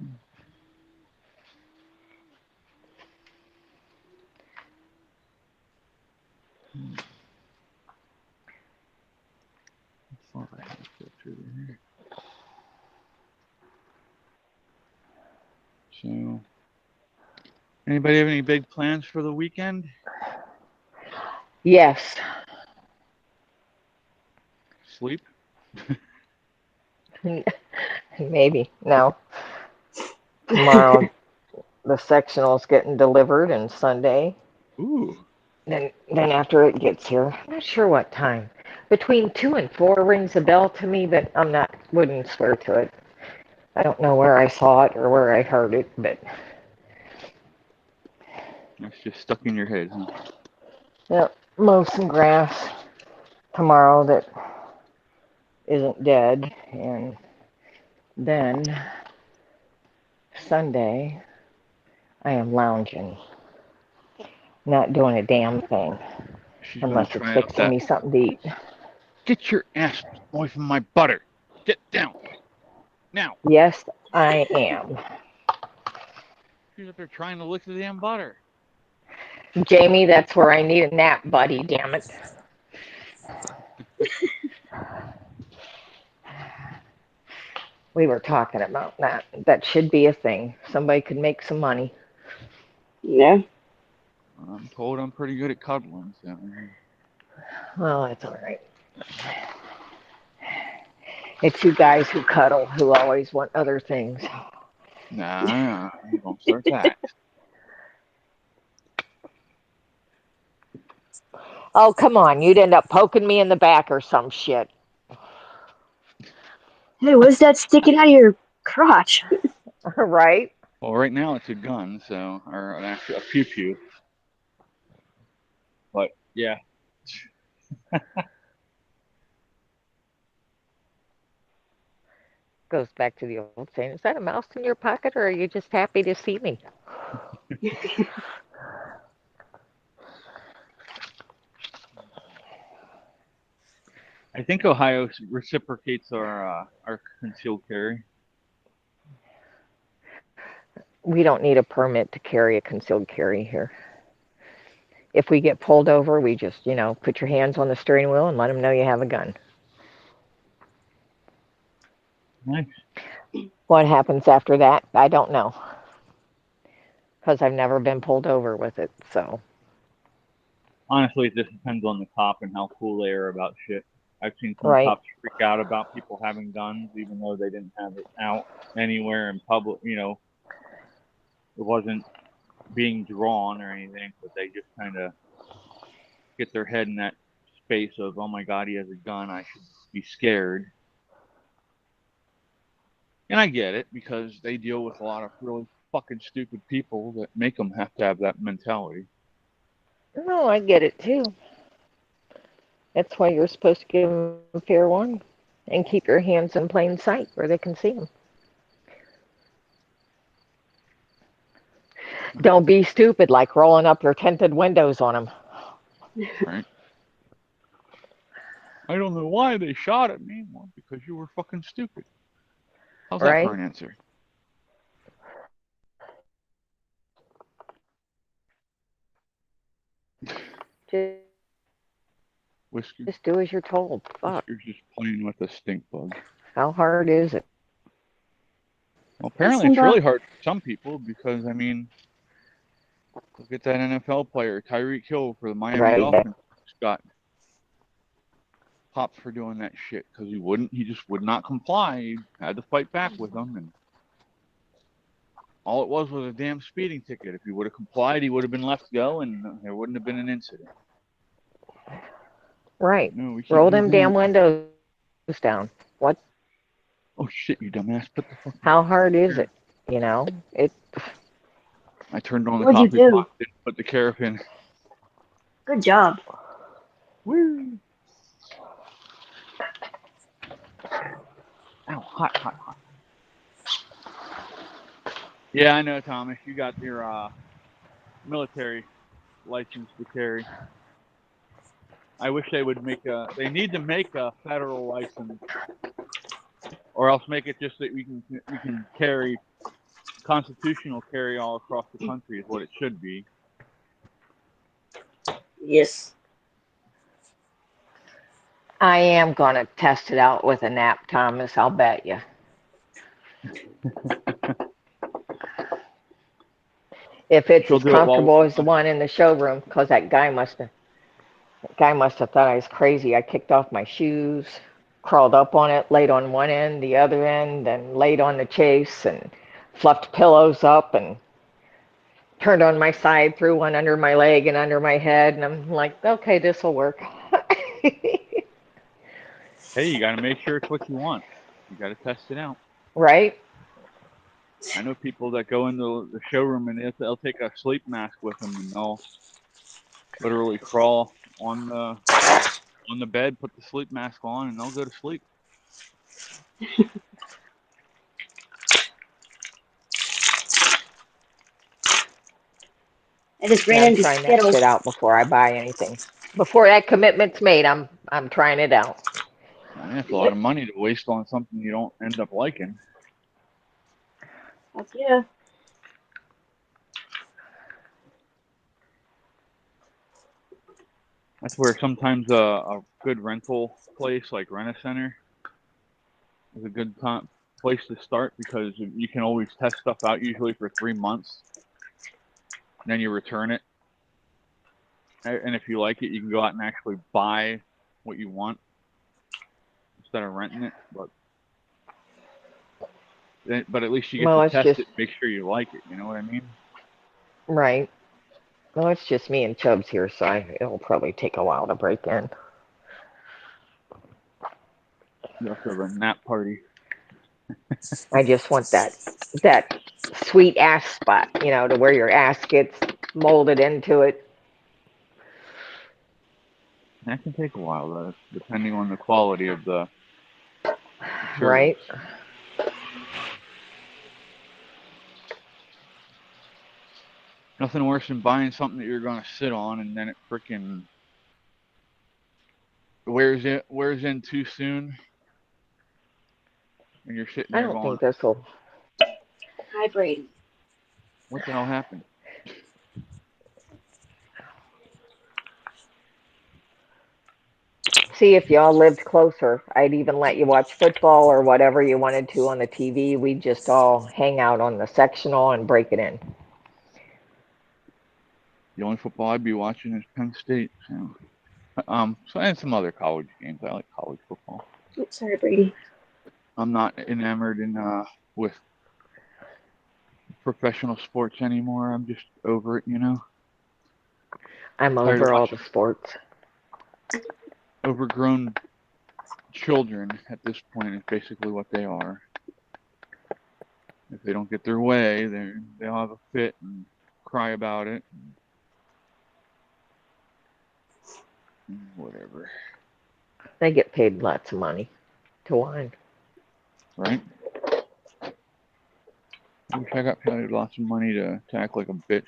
How far I have to go through here. So, anybody have any big plans for the weekend? Yes. Sleep? Maybe. No. Tomorrow the sectional's getting delivered and Sunday. Ooh. Then after it gets here, I'm not sure what time. Between 2 and 4 rings a bell to me, but wouldn't swear to it. I don't know where I saw it or where I heard it, but That's just stuck in your head, huh? yeah, mow some grass tomorrow that isn't dead, and then Sunday I am lounging, not doing a damn thing She's gonna unless it's try out fixing that. me something to eat. Get your ass away from my butter. Get down. Now. Yes, I am. She's up there trying to lick the damn butter. Jamie, that's where I need a nap, buddy, damn it. We were talking about that. That should be a thing. Somebody could make some money. Yeah. I'm told I'm pretty good at cuddling, so. Well, that's all right. It's you guys who cuddle who always want other things. Nah, don't start that. Oh, come on. You'd end up poking me in the back or some shit. Hey, what's that sticking out of your crotch? Right? Well, right now it's a gun, so, or actually a pew pew. But yeah. Goes back to the old saying, is that a mouse in your pocket or are you just happy to see me? I think Ohio reciprocates our concealed carry. We don't need a permit to carry a concealed carry here. If we get pulled over, we just, put your hands on the steering wheel and let them know you have a gun. Nice. What happens after that, I don't know. Because I've never been pulled over with it, so. Honestly, it just depends on the cop and how cool they are about shit. I've seen some Right. cops freak out about people having guns, even though they didn't have it out anywhere in public. It wasn't being drawn or anything, but they just kind of get their head in that space of, oh my God, he has a gun, I should be scared. And I get it, because they deal with a lot of really fucking stupid people that make them have to have that mentality. No, I get it too. That's why you're supposed to give them fair warning and keep your hands in plain sight where they can see them. Don't be stupid like rolling up your tinted windows on them. Right? I don't know why they shot at me. Well, because you were fucking stupid. How's that for Right? an answer? Just Whisker, do as you're told. Fuck. Whisker's just playing with a stink bug. How hard is it? Well, apparently it's really hard for some people because, Look at that NFL player, Tyreek Hill for the Miami Right. Dolphins. Got popped for doing that shit because he just would not comply. He had to fight back with them, and all it was a damn speeding ticket. If he would have complied, he would have been left go, and there wouldn't have been an incident. Right. No, we can't Roll do them damn that. windows down. What? Oh shit, you dumbass! Put the fucking. How hard is it? You know, it. I turned on the What'd you coffee do? pot, didn't put the carrot in. Good job. Woo! Ow, hot, hot, hot. Yeah, I know, Thomas. You got your military license to carry. I wish they would they need to make a federal license, or else make it just that we can carry constitutional carry all across the country is what it should be. Yes. I am gonna test it out with a nap, Thomas. I'll bet you. If it's She'll as do it while comfortable as the one in the showroom, because that guy must have thought I was crazy. I kicked off my shoes, crawled up on it, laid on one end, the other end, and laid on the chase and fluffed pillows up and turned on my side, threw one under my leg and under my head, and I'm like, okay, this will work. Hey, you got to make sure it's what you want. You got to test it out. Right? I know people that go into the showroom and they'll take a sleep mask with them and they'll literally crawl on the bed, put the sleep mask on, and they'll go to sleep. I just Yeah, ran I'm into trying that Skittles. shit out before I buy anything. Before that commitment's made, I'm trying it out. I mean, that's a lot of money to waste on something you don't end up liking. Heck yeah. That's where sometimes a good rental place like Rent-A-Center is a good place to start because you can always test stuff out usually for 3 months. And then you return it. And if you like it, you can go out and actually buy what you want instead of renting it. But at least you get Well, to it's test just it, make sure you like it. You know what I mean? right. Well, it's just me and Chubbs here, so it'll probably take a while to break in. You have to have a nap party. I just want that sweet ass spot, to where your ass gets molded into it. That can take a while, though, depending on the quality of the Right? materials. Nothing worse than buying something that you're gonna sit on and then it freaking wears in too soon, and you're sitting I there don't going, think this will. Hi, Brady. "What the hell happened?" See, if y'all lived closer, I'd even let you watch football or whatever you wanted to on the TV. We'd just all hang out on the sectional and break it in. The only football I'd be watching is Penn State. So and some other college games. I like college football. Oops, sorry, Brady. I'm not enamored with professional sports anymore. I'm just over it, I'm Tired of over all the watching sports. overgrown children at this point is basically what they are. If they don't get their way, they'll have a fit and cry about it. And whatever. They get paid lots of money to whine. Right? I wish I got paid lots of money to act like a bitch.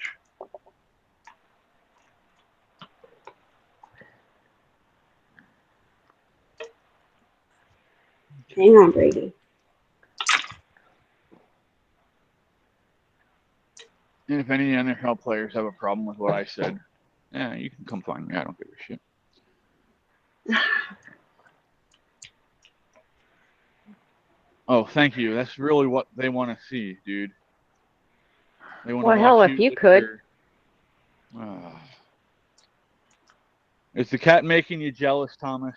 Hang on, Brady. And if any NFL players have a problem with what I said, yeah, you can come find me. I don't give a shit. Oh, thank you. That's really what they want to see, dude. They want Well, to hell, watch if you you lick could. your Uh, is the cat making you jealous, Thomas?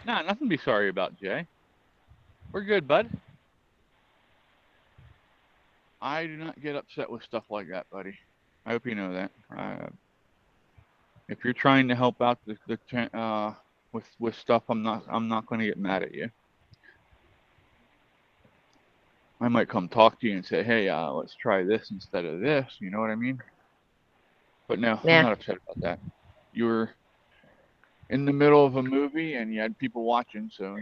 Nah, nothing to be sorry about, Jay. We're good, bud. I do not get upset with stuff like that, buddy. I hope you know that. If you're trying to help out with stuff, I'm not going to get mad at you. I might come talk to you and say, hey, let's try this instead of this. You know what I mean? But no, Yeah. I'm not upset about that. You were in the middle of a movie and you had people watching, so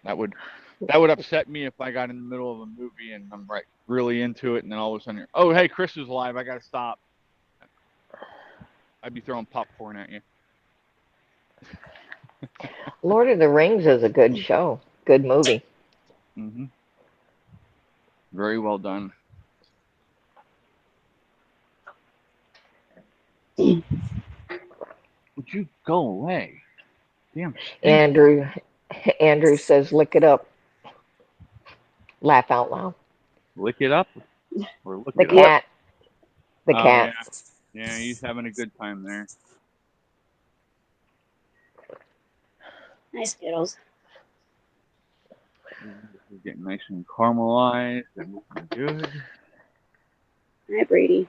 that would upset me if I got in the middle of a movie and I'm really into it, and then all of a sudden, oh, hey, Chris is live. I got to stop. I'd be throwing popcorn at you. Lord of the Rings is a good show. Good movie. Mm-hmm. Very well done. Would you go away? Damn. Andrew says, "Lick it up." Laugh out loud. Lick it up or look The it cat. up? The cat. Yeah, he's having a good time there. Nice Skittles. He's getting nice and caramelized and looking good. Hi, Brady.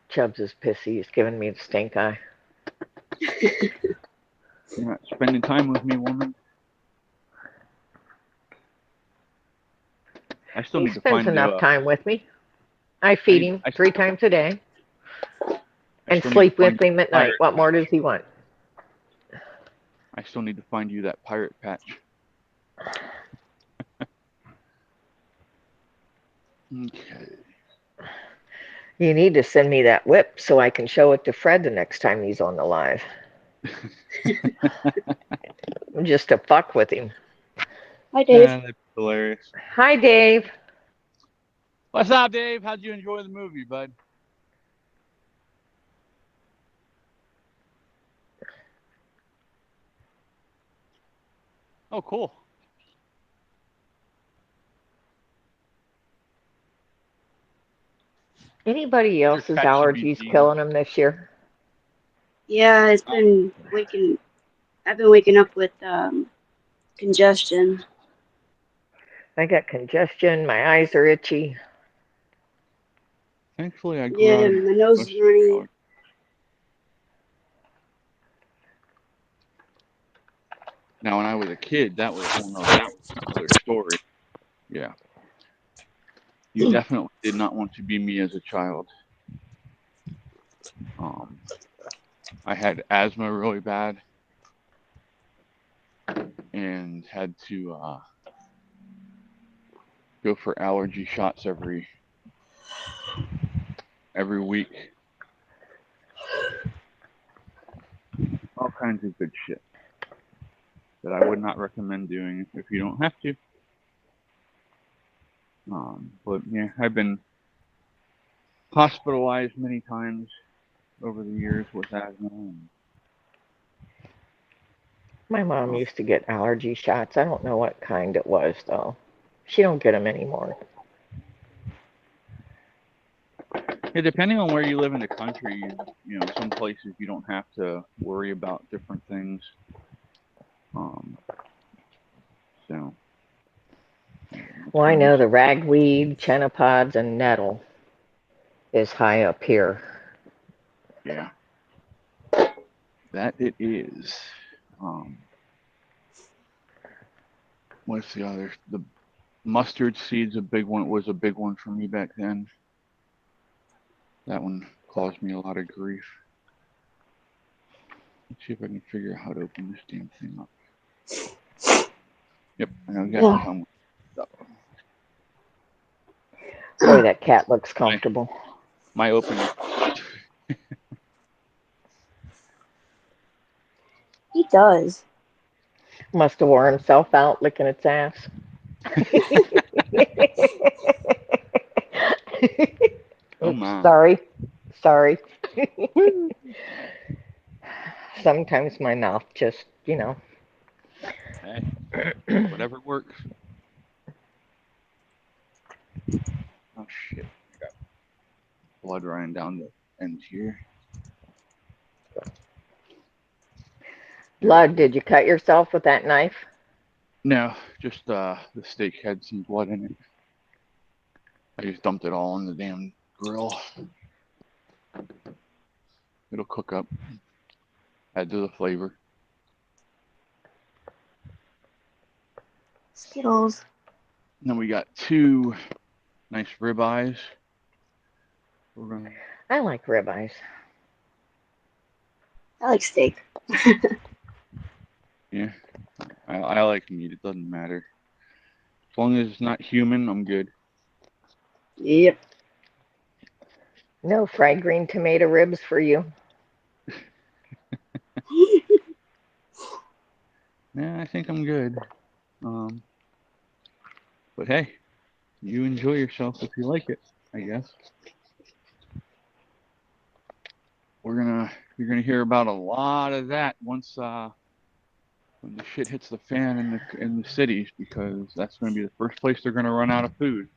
Chubbs is pissy. He's giving me the stink eye. You're not spending time with me, woman. I still He need to spends find enough time with me. I feed him I 3 times a day and still need sleep to find with him at night. pirate What more patch. does he want? I still need to find you that pirate patch. Okay. You need to send me that whip so I can show it to Fred the next time he's on the live. Just to fuck with him. Hi, Dave. That's hilarious. Hi, Dave. What's up, Dave? How'd you enjoy the movie, bud? Oh, cool. Anybody else's allergies ChatGPT. killing them this year? Yeah, it's been waking. I've been waking up with congestion. I got congestion. My eyes are itchy. Thankfully, I grew Yeah, out of my nose is running. Now, when I was a kid, that was another story. Yeah. You definitely did not want to be me as a child. I had asthma really bad and had to go for allergy shots every week. All kinds of good shit that I would not recommend doing if you don't have to. But yeah, I've been hospitalized many times over the years with asthma. My mom used to get allergy shots. I don't know what kind it was, though. She don't get them anymore. Yeah, depending on where you live in the country, you know, some places you don't have to worry about different things. So. Well, I know the ragweed, chennapods, and nettle is high up here. Yeah. That it is. What's the other? The mustard seed's was a big one for me back then. That one caused me a lot of grief. Let's see if I can figure out how to open this damn thing up. Yep, I got to come with that. Boy, that cat looks comfortable. My opening. He does. Must have wore himself out licking its ass. Oh my. Sorry. sometimes my mouth just, Hey, whatever works. Oh shit! I got blood running down the end here. Blood, did you cut yourself with that knife? No, just the steak had some blood in it. I just dumped it all in the damn grill. It'll cook up. Add to the flavor. Skittles. And then we got 2 nice ribeyes. We're gonna. I like ribeyes. I like steak. Yeah, I like meat. It doesn't matter. As long as it's not human, I'm good. Yep. No fried green tomato ribs for you. Yeah, I think I'm good. But hey, you enjoy yourself if you like it, I guess. You're gonna hear about a lot of that once when the shit hits the fan in the cities, because that's gonna be the first place they're gonna run out of food.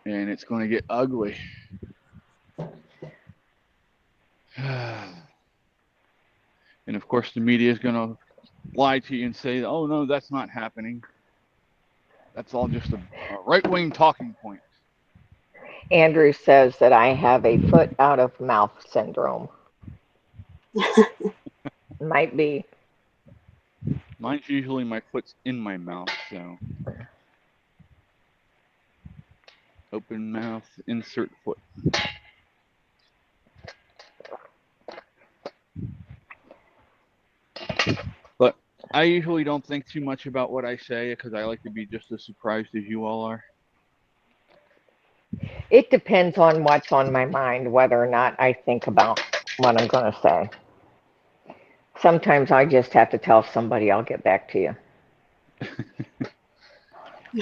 And it's gonna get ugly. And of course the media is gonna lie to you and say, oh no, that's not happening. That's all just a right-wing talking point. Andrew says that I have a foot out of mouth syndrome. Might be. Mine's usually my foot's in my mouth, so open mouth, insert foot. But I usually don't think too much about what I say because I like to be just as surprised as you all are. It depends on what's on my mind, whether or not I think about what I'm going to say. Sometimes I just have to tell somebody I'll get back to you.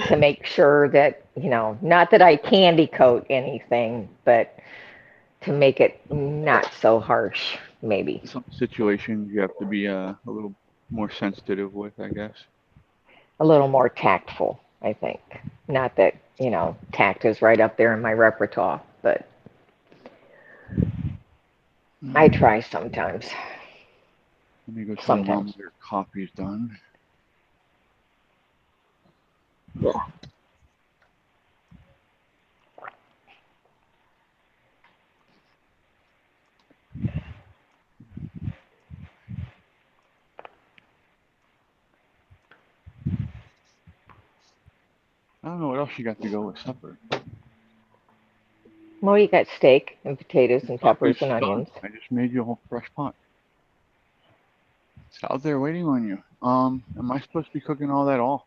To make sure that, not that I candy coat anything, but to make it not so harsh, maybe. Some situations you have to be a little more sensitive with, I guess. A little more tactful, I think. Not that, tact is right up there in my repertoire, but I try sometimes. Let me go tell Mom their coffee's done. Yeah. I don't know what else you got to go with supper. Well, you got steak and potatoes and peppers and onions. I just made you a whole fresh pot. It's out there waiting on you. Am I supposed to be cooking all that all?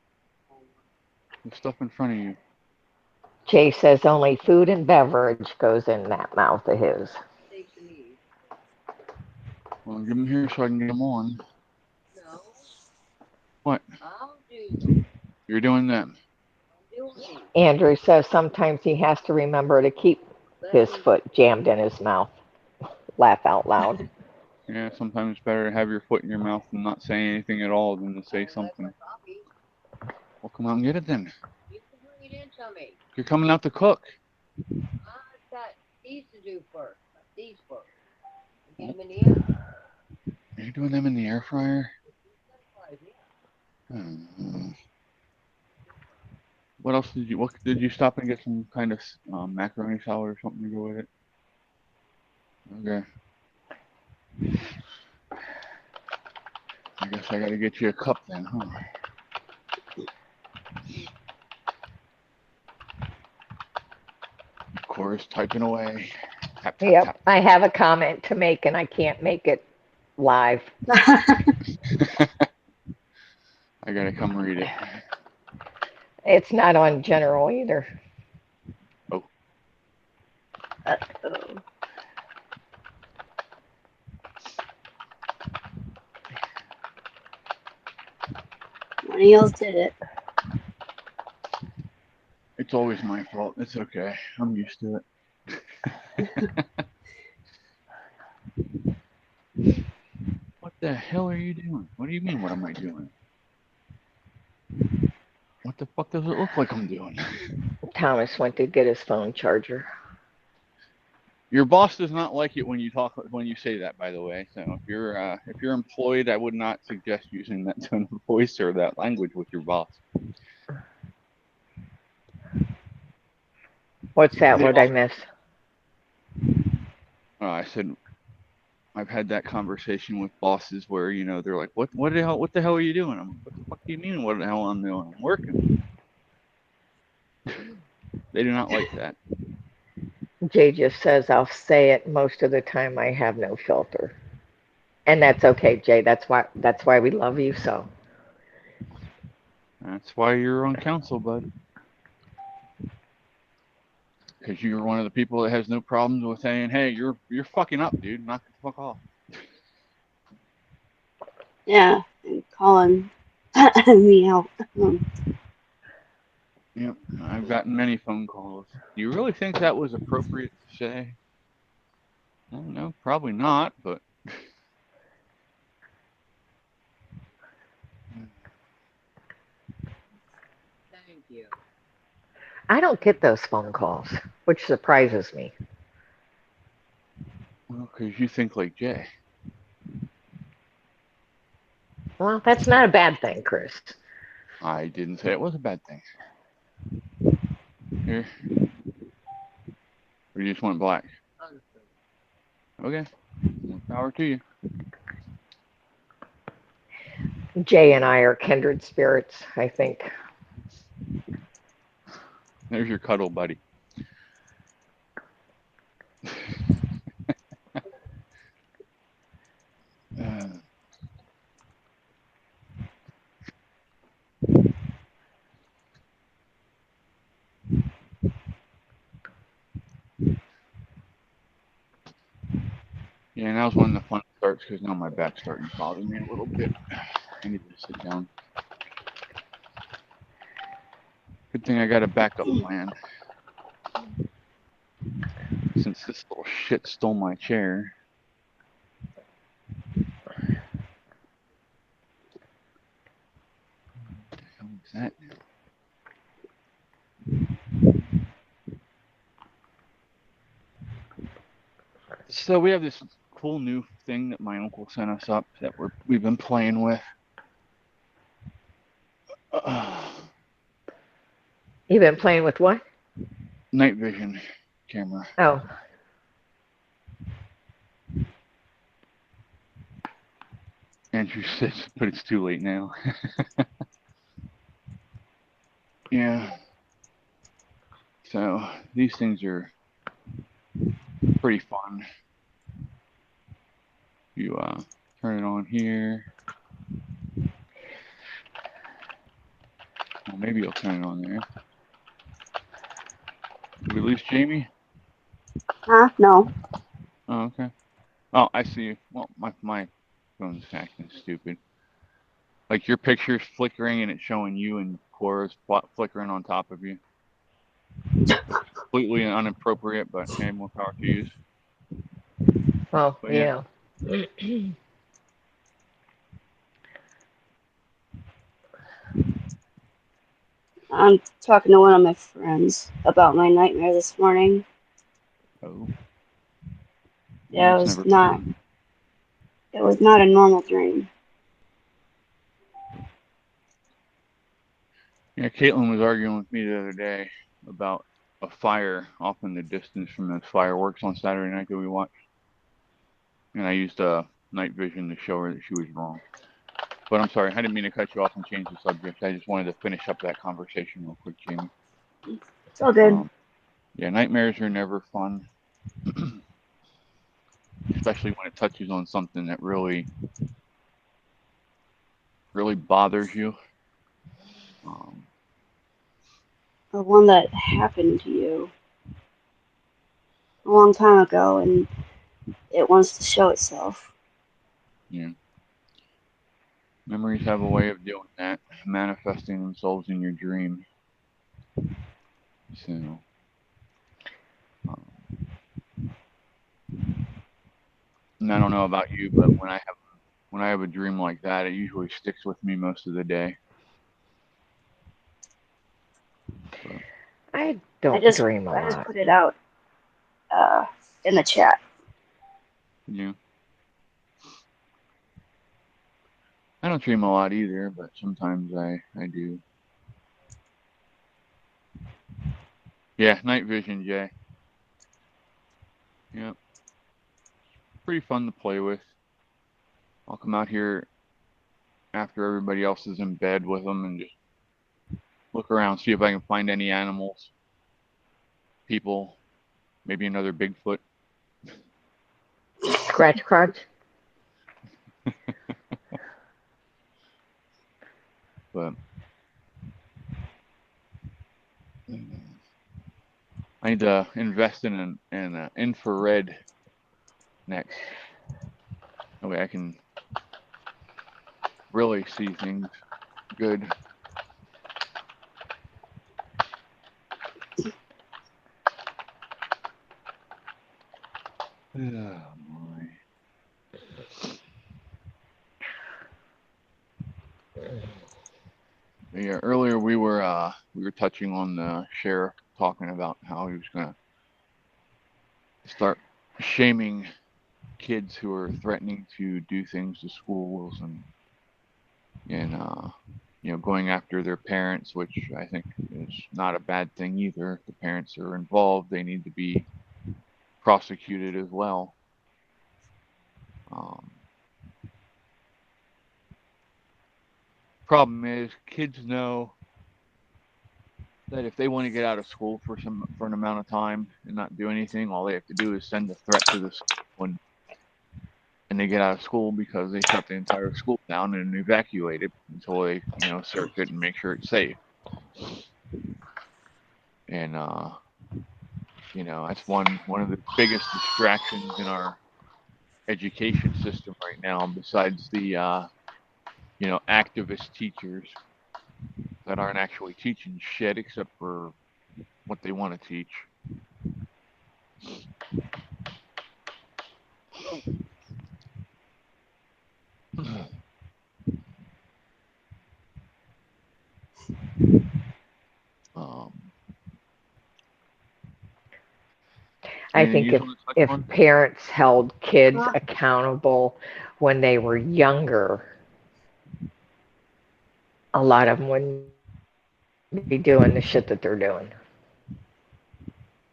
The stuff in front of you. Jay says only food and beverage goes in that mouth of his. Well, give them here so I can get them on. No. What? I'll do. You're doing them. Andrew says sometimes he has to remember to keep his foot jammed in his mouth. Laugh out loud. Yeah, sometimes it's better to have your foot in your mouth and not say anything at all than to say something. Well, come out and get it then. You can bring it in to me. You're coming out to cook. I've got these to do first. These first. Get them in the air. Are you doing them in the air fryer? What else did you stop and get some kind of macaroni salad or something to go with it? Okay. I guess I gotta get you a cup then, huh? Of course, typing away. Tap, tap, Yep, tap. I have a comment to make and I can't make it live. I gotta come read it. It's not on general either. Oh. Uh-oh. Somebody else did it. It's always my fault. It's okay. I'm used to it. the hell are you doing? What do you mean, what am I doing? What the fuck does it look like I'm doing? Thomas went to get his phone charger. Your boss does not like it when you say that, by the way. So if you're employed, I would not suggest using that tone of voice or that language with your boss. What's that? What'd I miss? I said I've had that conversation with bosses where they're like, what the hell are you doing? I'm like, what the fuck do you mean? What the hell I'm doing? I'm working. They do not like that. Jay just says I'll say it most of the time. I have no filter, and that's okay, Jay. That's why we love you so. That's why you're on council, bud. Because you're one of the people that has no problems with saying, "Hey, you're fucking up, dude. Knock the fuck off." Yeah, and calling me out. Yep, I've gotten many phone calls. Do you really think that was appropriate to say? I don't know, probably not, but. Thank you. I don't get those phone calls, which surprises me. Well, because you think like Jay. Well, that's not a bad thing, Chris. I didn't say it was a bad thing. Here. Or you just went black? Okay. More power to you. Jay and I are kindred spirits, I think. There's your cuddle buddy. Yeah, now's when the fun starts because now my back's starting to bother me a little bit. I need to sit down. Good thing I got a backup plan. Since this little shit stole my chair. What the hell is that now? So we have this cool new thing that my uncle sent us up that we've been playing with. You've been playing with what? Night vision camera. Oh, Andrew says, but it's too late now. Yeah. So these things are pretty fun. You turn it on here. Well, maybe I'll turn it on there. Did we lose Jamie? Huh? No. Oh, okay. Oh, I see you. Well, my phone's acting stupid. Like your picture's flickering and it's showing you and Cora's flickering on top of you. Completely inappropriate, but hey, more power to use. well, But yeah. I'm talking to one of my friends about my nightmare this morning. Oh. Yeah, It's never fun. it was not a normal dream. Yeah, Caitlin was arguing with me the other day about a fire off in the distance from those fireworks on Saturday night that we watched. And I used night vision to show her that she was wrong. But I'm sorry, I didn't mean to cut you off and change the subject. I just wanted to finish up that conversation real quick, Jamie. It's all good. Yeah, nightmares are never fun. Especially when it touches on something that really bothers you. The one that happened to you a long time ago, and it wants to show itself. Yeah. Memories have a way of doing that, manifesting themselves in your dream. So, and I don't know about you, but when when I have a dream like that, it usually sticks with me most of the day. But, I don't dream a I just lot. put it out in the chat. yeah. I don't dream a lot either, but sometimes I do. Yeah, night vision, Jay. Yep. Pretty fun to play with. I'll come out here after everybody else is in bed with them and just look around, see if I can find any animals, people, maybe another Bigfoot. Scratch crotch. But I need to invest in an infrared next. That way I can really see things good. Oh my. Yeah, earlier we were touching on the sheriff talking about how he was gonna start shaming kids who are threatening to do things to schools and going after their parents, which I think is not a bad thing either. If the parents are involved, they need to be prosecuted as well. Problem is, kids know that if they want to get out of school for an amount of time and not do anything, all they have to do is send a threat to the school, and they get out of school because they shut the entire school down and evacuate it until they search it and make sure it's safe. And that's one of the biggest distractions in our education system right now, besides the activist teachers that aren't actually teaching shit except for what they want to teach. I think if parents held kids accountable when they were younger, a lot of them wouldn't be doing the shit that they're doing.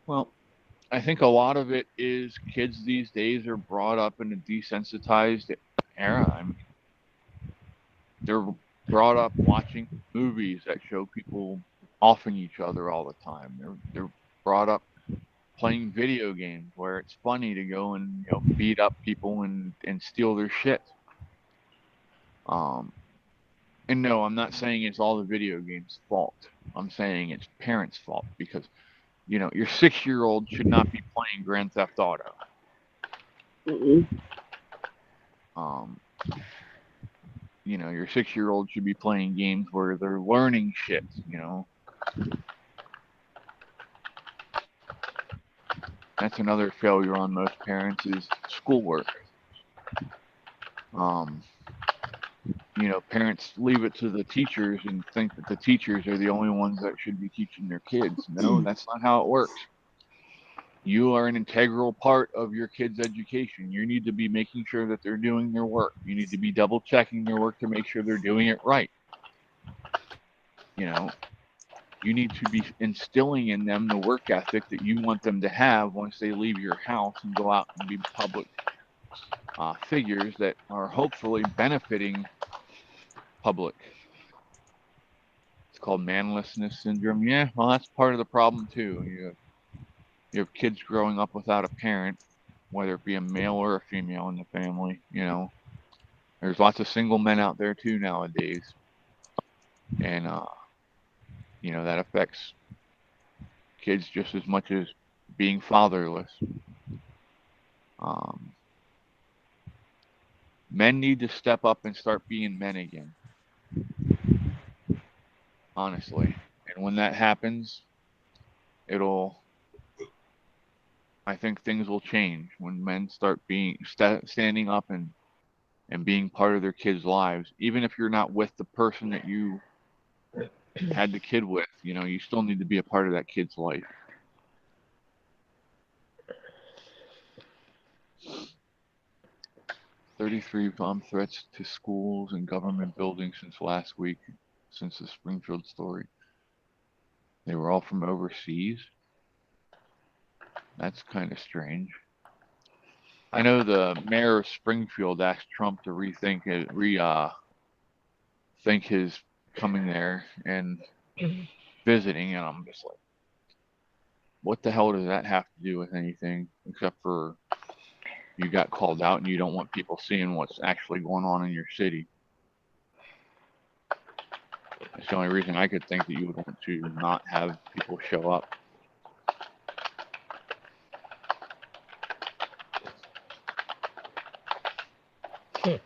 Well, I think a lot of it is kids these days are brought up in a desensitized era. I mean, they're brought up watching movies that show people offing each other all the time. They're brought up playing video games where it's funny to go and beat up people and steal their shit. And no, I'm not saying it's all the video games' fault. I'm saying it's parents' fault because your 6-year-old should not be playing Grand Theft Auto. Your 6-year-old should be playing games where they're learning shit. That's another failure on most parents is schoolwork. Parents leave it to the teachers and think that the teachers are the only ones that should be teaching their kids. No, that's not how it works. You are an integral part of your kids' education. You need to be making sure that they're doing their work. You need to be double checking their work to make sure they're doing it right. You need to be instilling in them the work ethic that you want them to have once they leave your house and go out and be public figures that are hopefully benefiting public. It's called manlessness syndrome. Yeah, well, that's part of the problem too. You have kids growing up without a parent, whether it be a male or a female in the family. There's lots of single men out there too nowadays, and that affects kids just as much as being fatherless. Men need to step up and start being men again. Honestly. And when that happens, I think things will change when men start standing up and and being part of their kids' lives, even if you're not with the person that you had the kid with, you still need to be a part of that kid's life. "33 bomb threats to schools and government buildings since last week, since the Springfield story. They were all from overseas? That's kind of strange. I know the mayor of Springfield asked Trump to rethink think his coming there and visiting, and I'm just like, what the hell does that have to do with anything except for you got called out and you don't want people seeing what's actually going on in your city? That's the only reason I could think that you would want to not have people show up.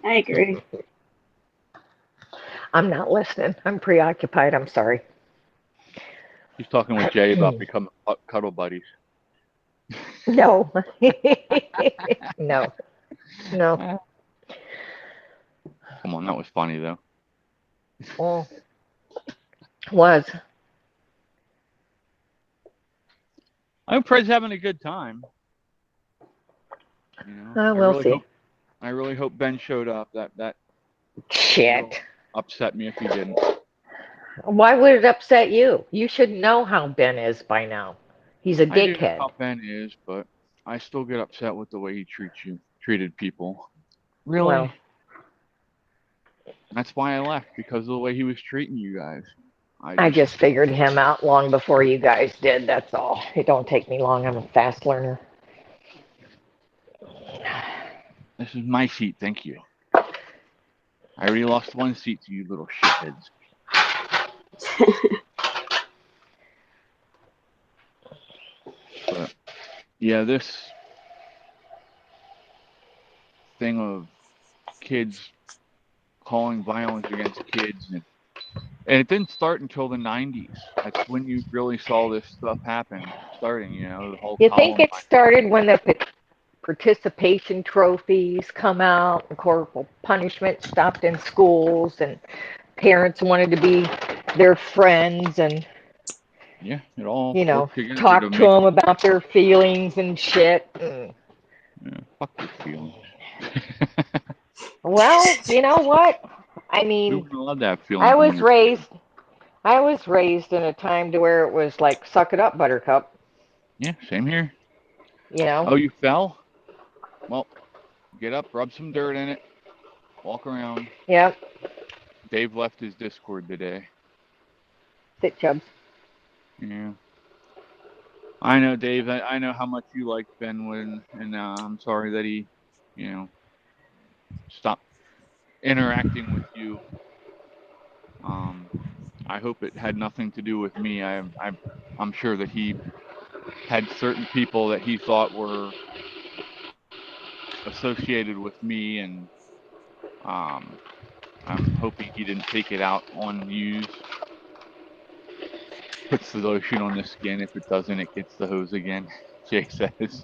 I agree. I'm not listening. I'm preoccupied. I'm sorry. He's talking with Jay about becoming cuddle buddies. No. No. No. Come on, that was funny though. Well, was. I hope Fred's having a good time. We'll see. I really hope Ben showed up. That Shit. upset me if he didn't. Why would it upset you? You should know how Ben is by now. He's a I do know dickhead. how Ben is, but I still get upset with the way he treated people. Really? Well, that's why I left, because of the way he was treating you guys. I just figured him out long before you guys did. That's all. It don't take me long. I'm a fast learner. This is my seat, thank you. I already lost one seat to you little shitheads. But yeah, this thing of kids calling violence against kids, and it didn't start until the 90s. That's when you really saw this stuff happen, starting, the whole You think it Columbine. started when the participation trophies come out and corporal punishment stopped in schools and parents wanted to be their friends and Yeah, it all worked together talk to to make them about their feelings and shit. Yeah, fuck your feelings. Well, you know what? I We mean, wouldn't allowed to have feelings. I was raised in a time to where it was like, suck it up, buttercup. Yeah, same here. Oh, you fell? Well, get up, rub some dirt in it, walk around. Yep. Dave left his Discord today. Sit, Chubbs. Yeah. I know, Dave. I know how much you liked Ben and I'm sorry that he, stopped interacting with you. I hope it had nothing to do with me. I'm sure that he had certain people that he thought were associated with me, and I'm hoping he didn't take it out on you. Puts the lotion on the skin. If it doesn't, it gets the hose again. Jay says.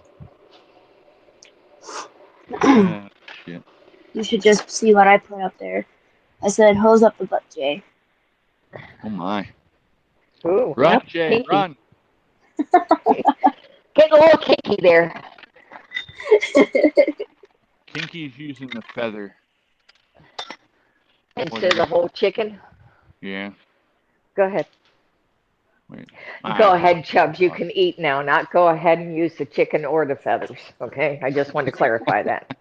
Shit. You should just see what I put up there. I said, hose up the butt, Jay. Oh my. Ooh, Run, yep, Jay, kinky. run. Getting a little kinky there. Kinky's using the feather. Instead of the whole chicken. Yeah. Go ahead. Wait. Go ahead, Chubbs. You can eat now. Not go ahead and use the chicken or the feathers. Okay? I just wanted to clarify that.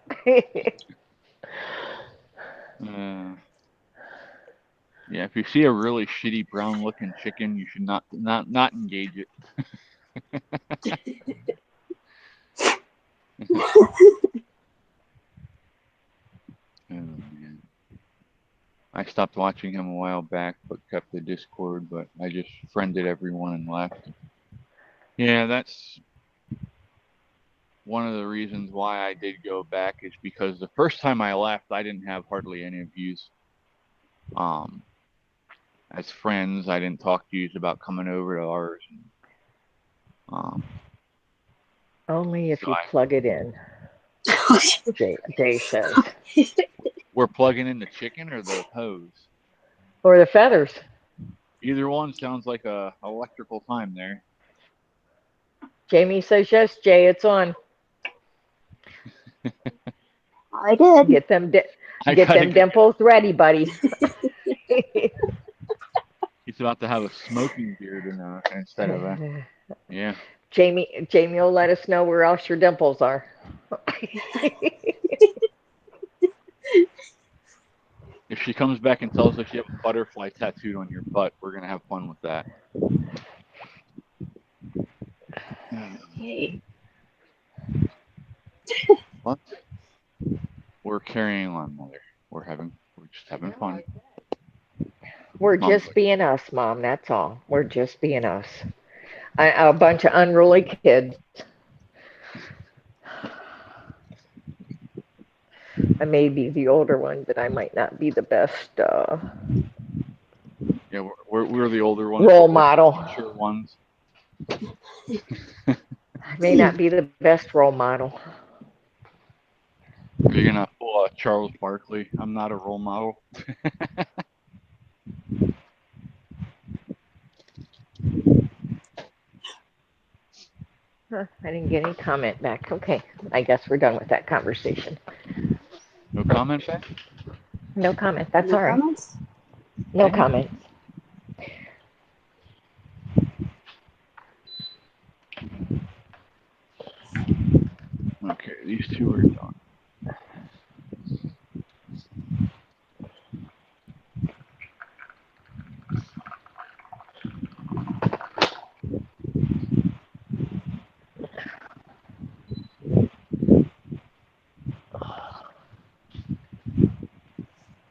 Yeah, if you see a really shitty brown looking chicken, you should not engage it. Oh, man. I stopped watching him a while back, but kept the Discord, but I just friended everyone and left. Yeah, that's one of the reasons why I did go back, is because the first time I left, I didn't have hardly any views. As friends, I didn't talk to you about coming over to ours. Only if you plug it in. Jay says. We're plugging in the chicken or the hose. Or the feathers. Either one sounds like a electrical time there. Jamie says yes, Jay, it's on. I did. Get them I get gotta them get. dimples ready, buddy. He's about to have a smoking beard instead of a. Yeah. Jamie will let us know where else your dimples are. If she comes back and tells us you have a butterfly tattooed on your butt, we're gonna have fun with that. What? We're carrying on, Mother. We're just having fun. We're just being us, Mom. That's all. We're just being us. A bunch of unruly kids. I may be the older one, but I might not be the best Yeah, we're the older ones. role model. Sure ones. I may not be the best role model. Are you gonna pull Charles Barkley? I'm not a role model. Huh, I didn't get any comment back. Okay, I guess we're done with that conversation. No comment back? No comment. That's No all right. comments? No comment. Okay, these two are done.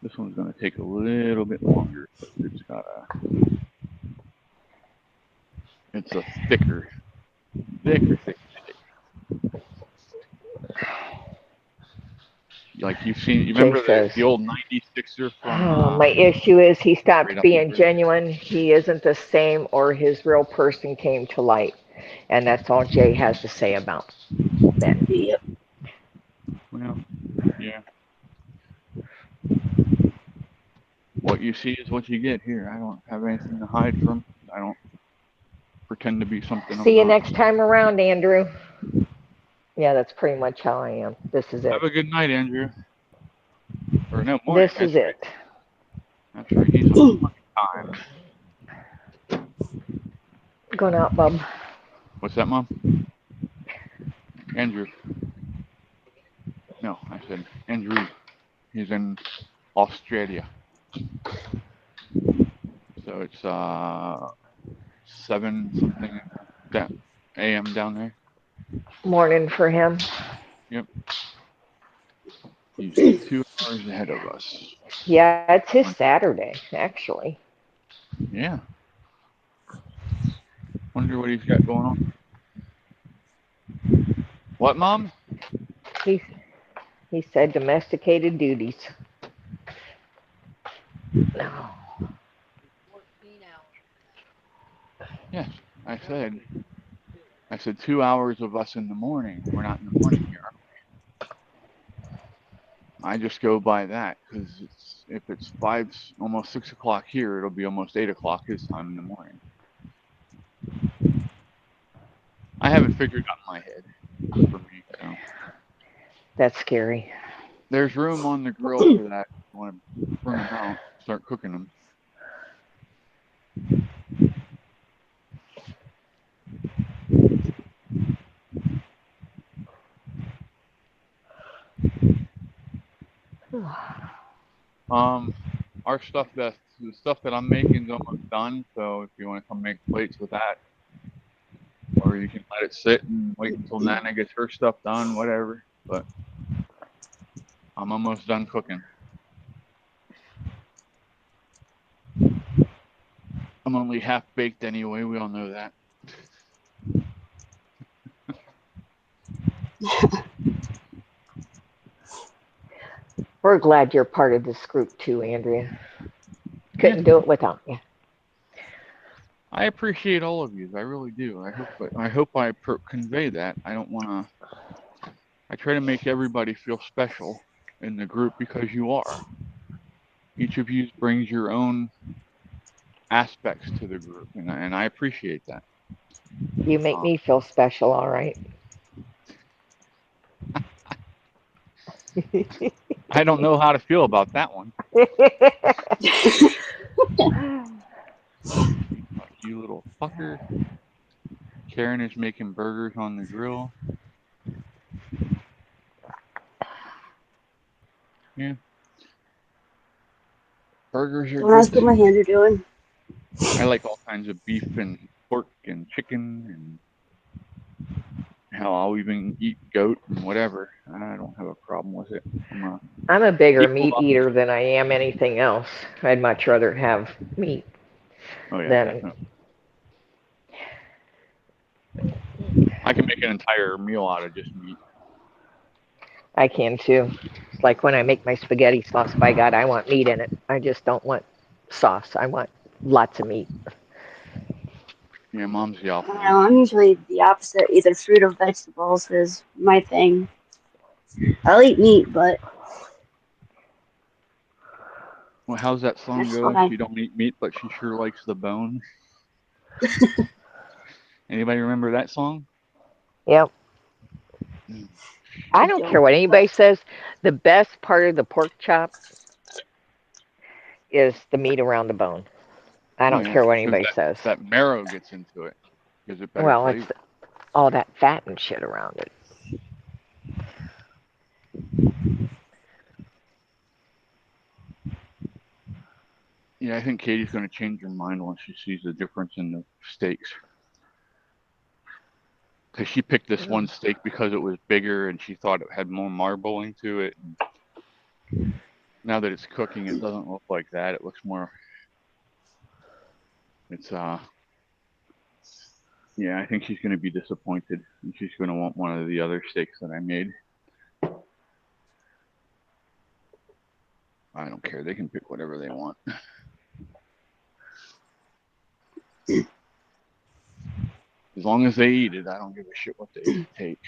This one's going to take a little bit longer because it's a thicker stick. Like you remember the old 96er from... my issue is he stopped Right being genuine. He isn't the same, or his real person came to light. And that's all Jay has to say about that. Yep. Well, yeah. What you see is what you get here. I don't have anything to hide from. I don't pretend to be something See you I'm not. next time around, Andrew. Yeah, that's pretty much how I am. This is it. Have a good night, Andrew. Or no, morning. This is it. That's right. He's on time. Going out, bub. What's that, Mom? Andrew. No, I said Andrew. He's in Australia. So it's 7 something a.m. down there. Morning for him. Yep. He's 2 hours ahead of us. Yeah, it's his Saturday, actually. Yeah. Wonder what he's got going on. What, Mom? He said domesticated duties. No. 14 hours. Yeah, I said 2 hours of us in the morning. We're not in the morning here. I just go by that because if it's almost 6 o'clock here, it'll be almost 8 o'clock his time in the morning. I have it figured out in my head for me. So. That's scary. There's room on the grill for that. I want to bring them out, start cooking them. The stuff that I'm making is almost done. So if you want to come make plates with that, or you can let it sit and wait until Nana gets her stuff done, whatever. But I'm almost done cooking. I'm only half baked anyway. We all know that. We're glad you're part of this group too, Andrea. Couldn't do it without you. I appreciate all of you. I really do. I hope I convey that. I don't want to. I try to make everybody feel special. in the group because you are. Each of you brings your own aspects to the group, and I appreciate that. You make me feel special, all right. I don't know how to feel about that one. You little fucker. Karen is making burgers on the grill. Yeah. Burgers are Don't ask good what my too. hands are doing. I like all kinds of beef and pork and chicken, and hell, I'll even eat goat and whatever. I don't have a problem with it. I'm a bigger People meat love eater meat. than I am anything else. I'd much rather have meat Oh yeah, than definitely. I can make an entire meal out of just meat. I can too. It's like when I make my spaghetti sauce, by God, I want meat in it. I just don't want sauce. I want lots of meat. Yeah, mom's the I don't opposite. know, I'm usually the opposite. Either fruit or vegetables is my thing. I'll eat meat, but Well, how's that song that's what go? I. She don't eat meat, but she sure likes the bone. Anybody remember that song? Yep. I I don't care don't. what anybody But says. The best part of the pork chop is the meat around the bone. I Oh don't yeah, care what because anybody says. that marrow gets into it. Gives it better Well, it's flavor. all that fat and shit around it. Yeah, I think Katie's going to change her mind once she sees the difference in the steaks. Because she picked this one steak because it was bigger and she thought it had more marbling to it. And now that it's cooking, it doesn't look like that. It looks more. It's Yeah, I think she's going to be disappointed, and she's going to want one of the other steaks that I made. I don't care. They can pick whatever they want. As long as they eat it, I don't give a shit what they take.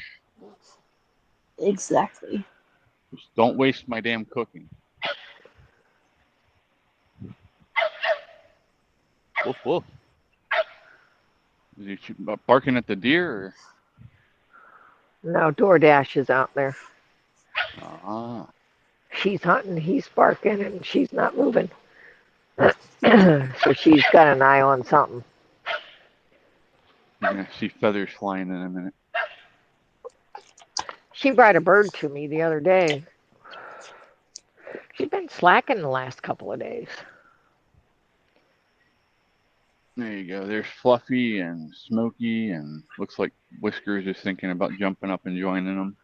exactly. Just don't waste my damn cooking. Woof woof. Is he barking at the deer? Or? No, DoorDash is out there. Ah, She's hunting, he's barking, and she's not moving. So she's got an eye on something. you're gonna see feathers flying in a minute. She brought a bird to me the other day. She's been slacking the last couple of days. There you go. There's Fluffy and Smokey, and looks like Whiskers is thinking about jumping up and joining them.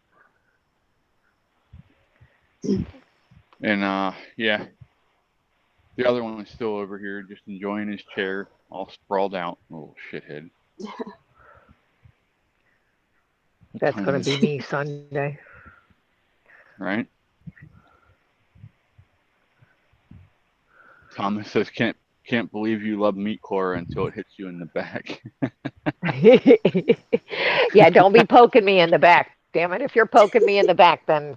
And yeah, the other one is still over here, just enjoying his chair, all sprawled out. Little shithead. That's going to be me Sunday. Right? Thomas says, can't believe you love meat core until it hits you in the back. Yeah, don't be poking me in the back. Damn it. If you're poking me in the back, then,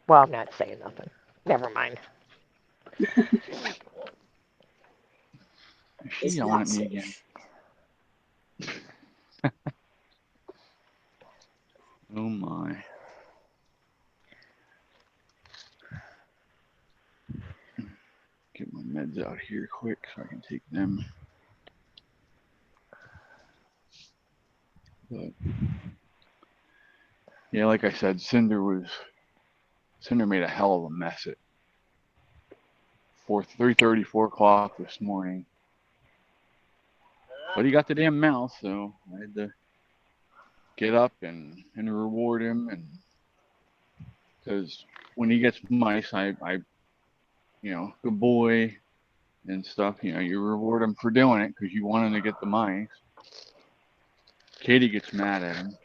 well, I'm not saying nothing. Never mind. Is she It's yelling not at me again? safe. Oh my. Get my meds out here quick so I can take them. But yeah, like I said, Cinder made a hell of a mess at 3:30, 4 o'clock this morning. But he got the damn mouse, so I had to get up and reward him, and because when he gets mice, I good boy and stuff. You reward him for doing it because you want him to get the mice. Katie gets mad at him,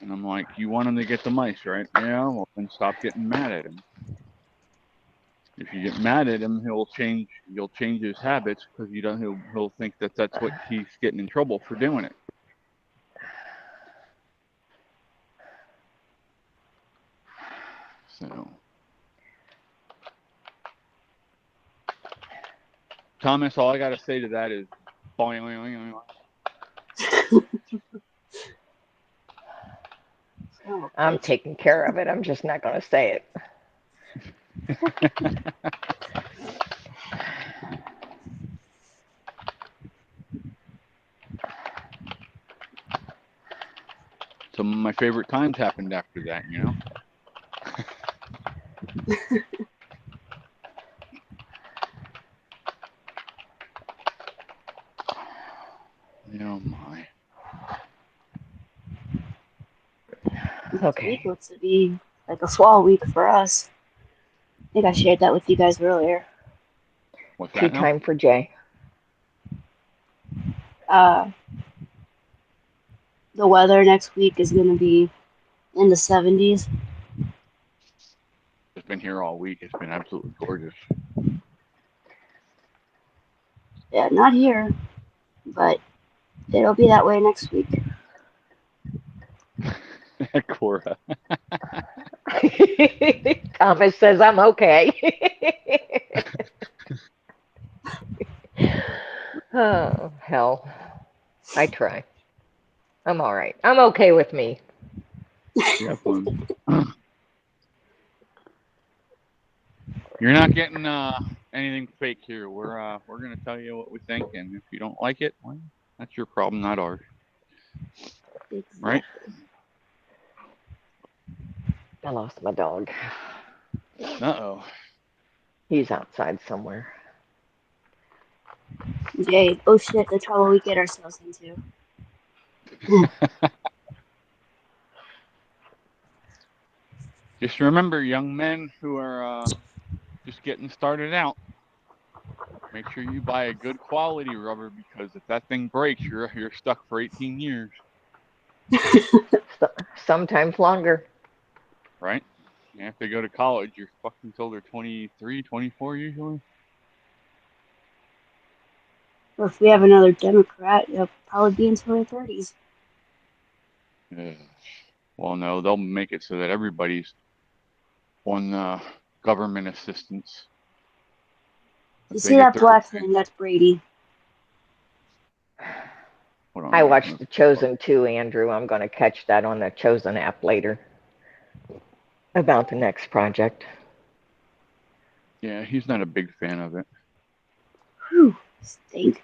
and I'm like, you want him to get the mice, right? Yeah, well then stop getting mad at him. If you get mad at him, you'll change his habits because he'll think that that's what he's getting in trouble for doing it. So, Thomas, all I got to say to that is, Oh, I'm bitch. taking care of it. I'm just not going to say it. some of my favorite times happened after that, you know? Oh my. Next Okay. week looks to be like a swell week for us. I think I shared that with you guys earlier. What's Tea that now? time for Jay. The weather next week is going to be in the 70s. It's been here all week. It's been absolutely gorgeous. Yeah, not here, but it'll be that way next week. Cora. Thomas says I'm okay. Oh, hell. I try. I'm all right. I'm okay with me. Yeah, fun. You're not getting anything fake here. We're gonna tell you what we think, and if you don't like it, well, that's your problem, not ours. Exactly. Right? I lost my dog. Uh-oh. He's outside somewhere. Jay, oh shit, the trouble we get ourselves into. Just remember, young men who are just getting started out, make sure you buy a good quality rubber, because if that thing breaks, you're stuck for 18 years. Sometimes longer. Right? And if they go to college, you're fucked until they're 23, 24 usually. Or if we have another Democrat, it'll probably be until their 30s. Yeah. Well, no, they'll make it so that everybody's on government assistance. You If they see get that their, black thing? That's Brady. hold on, I wait, watched The Chosen too, Andrew. I'm going to catch that on the Chosen app later about the next project. yeah, he's not a big fan of it. Whew, stink.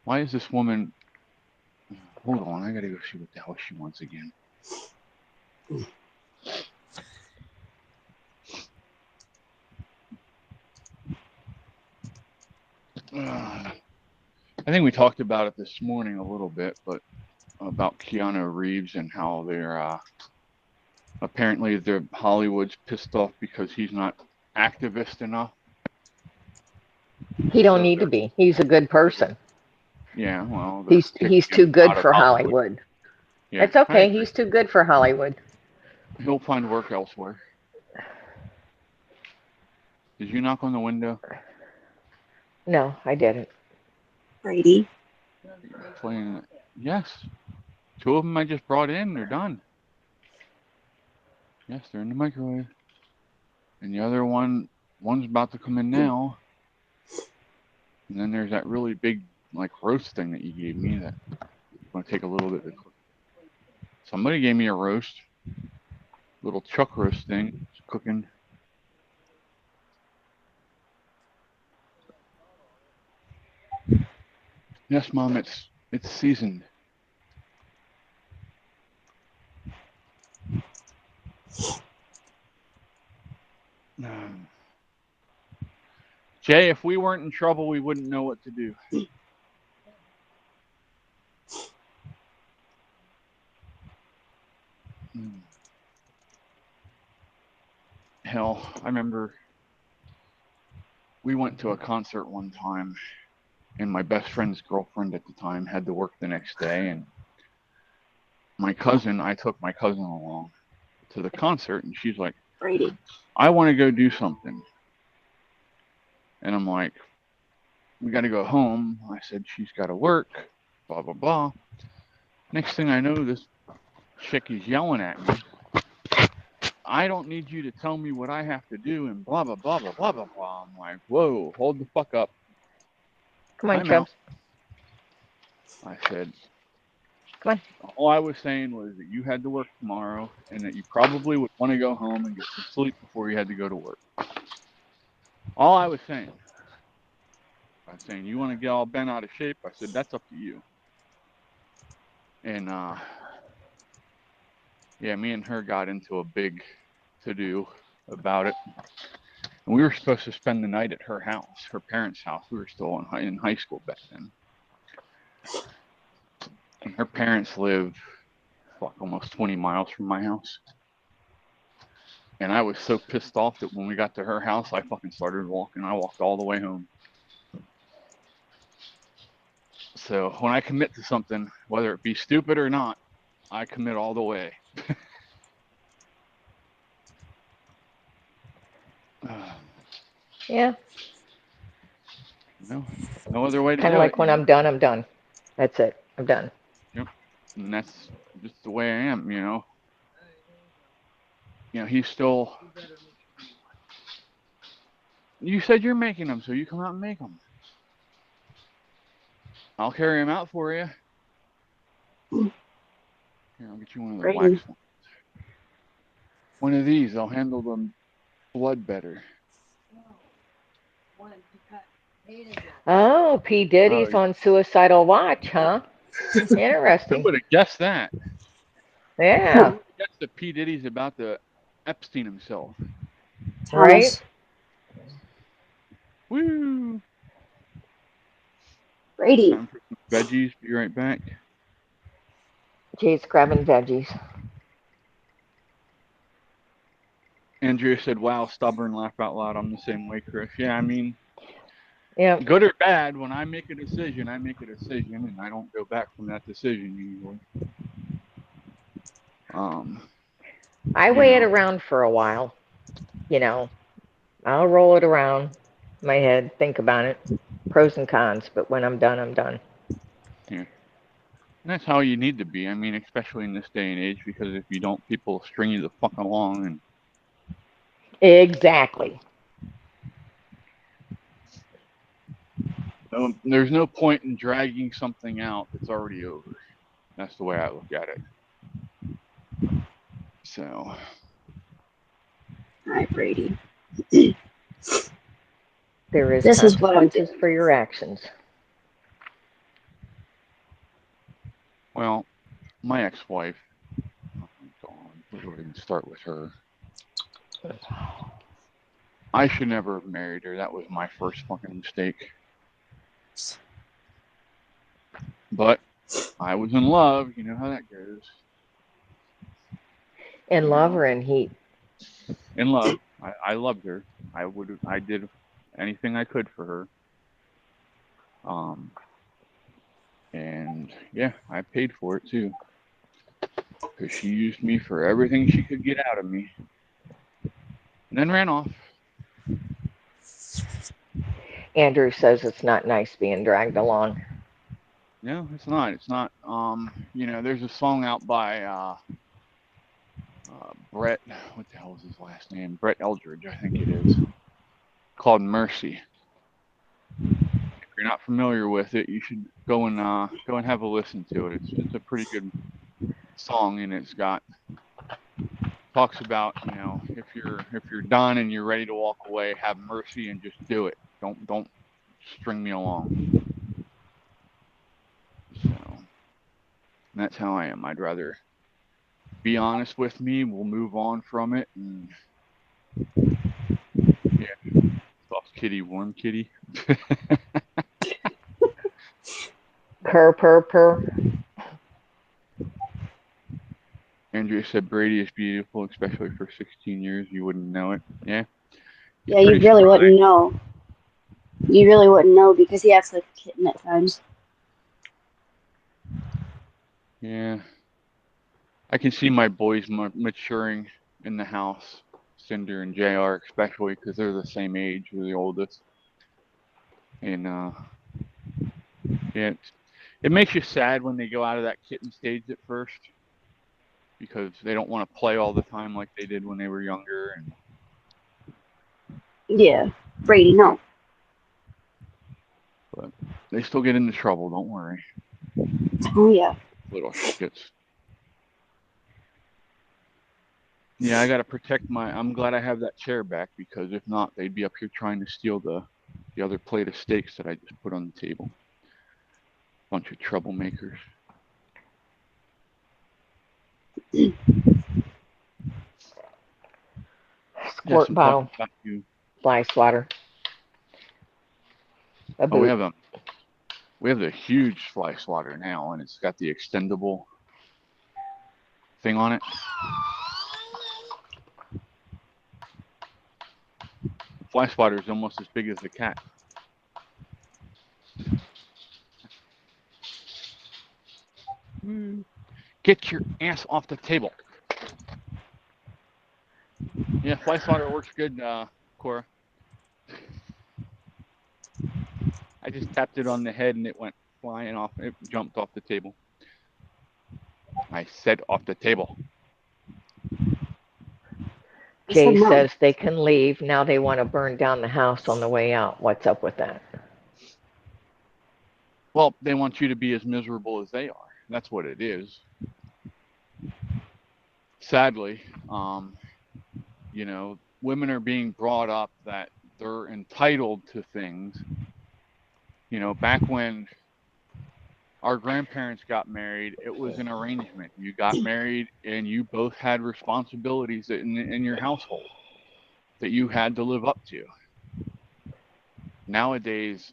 Why is this woman? Hold on, I gotta go see what the hell she wants again. I think we talked about it this morning a little bit, but about Keanu Reeves and how they're apparently the Hollywood's pissed off because he's not activist enough. He don't So need to be. He's a good person. yeah, well, He's too good for Hollywood. Yeah, It's okay. He's too good for Hollywood. He'll find work elsewhere. Did you knock on the window? No, I didn't. Brady. Playing. Yes. Two of them I just brought in. They're done. Yes, they're in the microwave. And the other one's about to come in now. And then there's that really big, like, roast thing that you gave me that I'm going to take a little bit to cook. Somebody gave me a roast. Little chuck roast thing. It's cooking. Yes, Mom, it's seasoned. Jay, if we weren't in trouble, we wouldn't know what to do. Hell, I remember we went to a concert one time, and my best friend's girlfriend at the time had to work the next day, and I took my cousin along to the concert, and she's like, Brady. I want to go do something. And I'm like, we got to go home. I said, she's got to work, blah, blah, blah. Next thing I know, this chick is yelling at me. I don't need you to tell me what I have to do and blah, blah, blah, blah, blah, blah, blah. I'm like, whoa, hold the fuck up. Come on, I'm out. Chubbs. I said, Come on. all I was saying was that you had to work tomorrow and that you probably would want to go home and get some sleep before you had to go to work. All I was saying. I was saying, you want to get all bent out of shape? I said, that's up to you. And, yeah, me and her got into a big to-do about it. And we were supposed to spend the night at her house, her parents' house. We were still in high school back then. And her parents live, almost 20 miles from my house. And I was so pissed off that when we got to her house, I fucking started walking. I walked all the way home. So when I commit to something, whether it be stupid or not, I commit all the way. Yeah. No other way to Kind of do like it. when I'm done, I'm done. That's it. I'm done. Yep. And that's just the way I am, He's still... You said you're making them, so you come out and make them. I'll carry them out for you. Here, I'll get you one of the wax ones. One of these, I'll handle the blood better. Oh, P. Diddy's on suicidal watch, huh? Interesting. Who would have guessed that? Yeah. Who would have guessed that P. Diddy's about to Epstein himself? Right? Woo! Brady. Time for some veggies. Be right back. Jay's grabbing veggies. Andrea said, wow, stubborn, laugh out loud. I'm the same way, Chris. Yeah, I mean, Yeah. good or bad, when I make a decision, and I don't go back from that decision usually. I weigh it around for a while. I'll roll it around my head, think about it, pros and cons, but when I'm done, I'm done. Yeah. And that's how you need to be. I mean, especially in this day and age, because if you don't, people string you the fuck along. And Exactly. there's no point in dragging something out that's already over. That's the way I look at it. So. All right, Brady. There is This is what I'm consequences for your actions. Well, my ex-wife. Where do I even start with her? I should never have married her. That was my first fucking mistake. But I was in love. You know how that goes. In love or in heat? In love. I loved her. I did anything I could for her. And yeah, I paid for it too. Because she used me for everything she could get out of me. And then ran off. Andrew says it's not nice being dragged along. No, it's not. It's not. There's a song out by Brett. What the hell is his last name? Brett Eldridge, I think it is. Called Mercy. If you're not familiar with it, you should go and have a listen to it. It's a pretty good song, and talks about, if you're done and you're ready to walk away, have mercy and just do it. Don't string me along. So that's how I am. I'd rather be honest with me. We'll move on from it. And yeah, soft kitty, warm kitty. Purr. Andrea said Brady is beautiful, especially for 16 years. You wouldn't know it. Yeah. Yeah, you really wouldn't know. You really wouldn't know because he acts like a kitten at times. Yeah. I can see my boys maturing in the house. Cinder and JR especially, because they're the same age, they're the oldest. And yeah, it makes you sad when they go out of that kitten stage at first. because they don't want to play all the time like they did when they were younger. And Yeah. Brady, no. but they still get into trouble. Don't worry, Oh, yeah. little shits. Yeah, I gotta protect my. I'm glad I have that chair back because if not, they'd be up here trying to steal the other plate of steaks that I just put on the table. Bunch of troublemakers. Yes, Squirt I'm talking bottle, about you. fly swatter, a Oh, boot. we have the huge fly swatter now, and it's got the extendable thing on it. The fly swatter is almost as big as the cat. Get your ass off the table. Yeah, fly swatter works good, Cora. I just tapped it on the head and it went flying off. It jumped off the table. I said off the table. I said Jay no. says they can leave. Now they want to burn down the house on the way out. What's up with that? Well, they want you to be as miserable as they are. That's what it is. Sadly, you know, women are being brought up that they're entitled to things. You know, back when our grandparents got married, it was an arrangement. You got married and you both had responsibilities in your household that you had to live up to. Nowadays,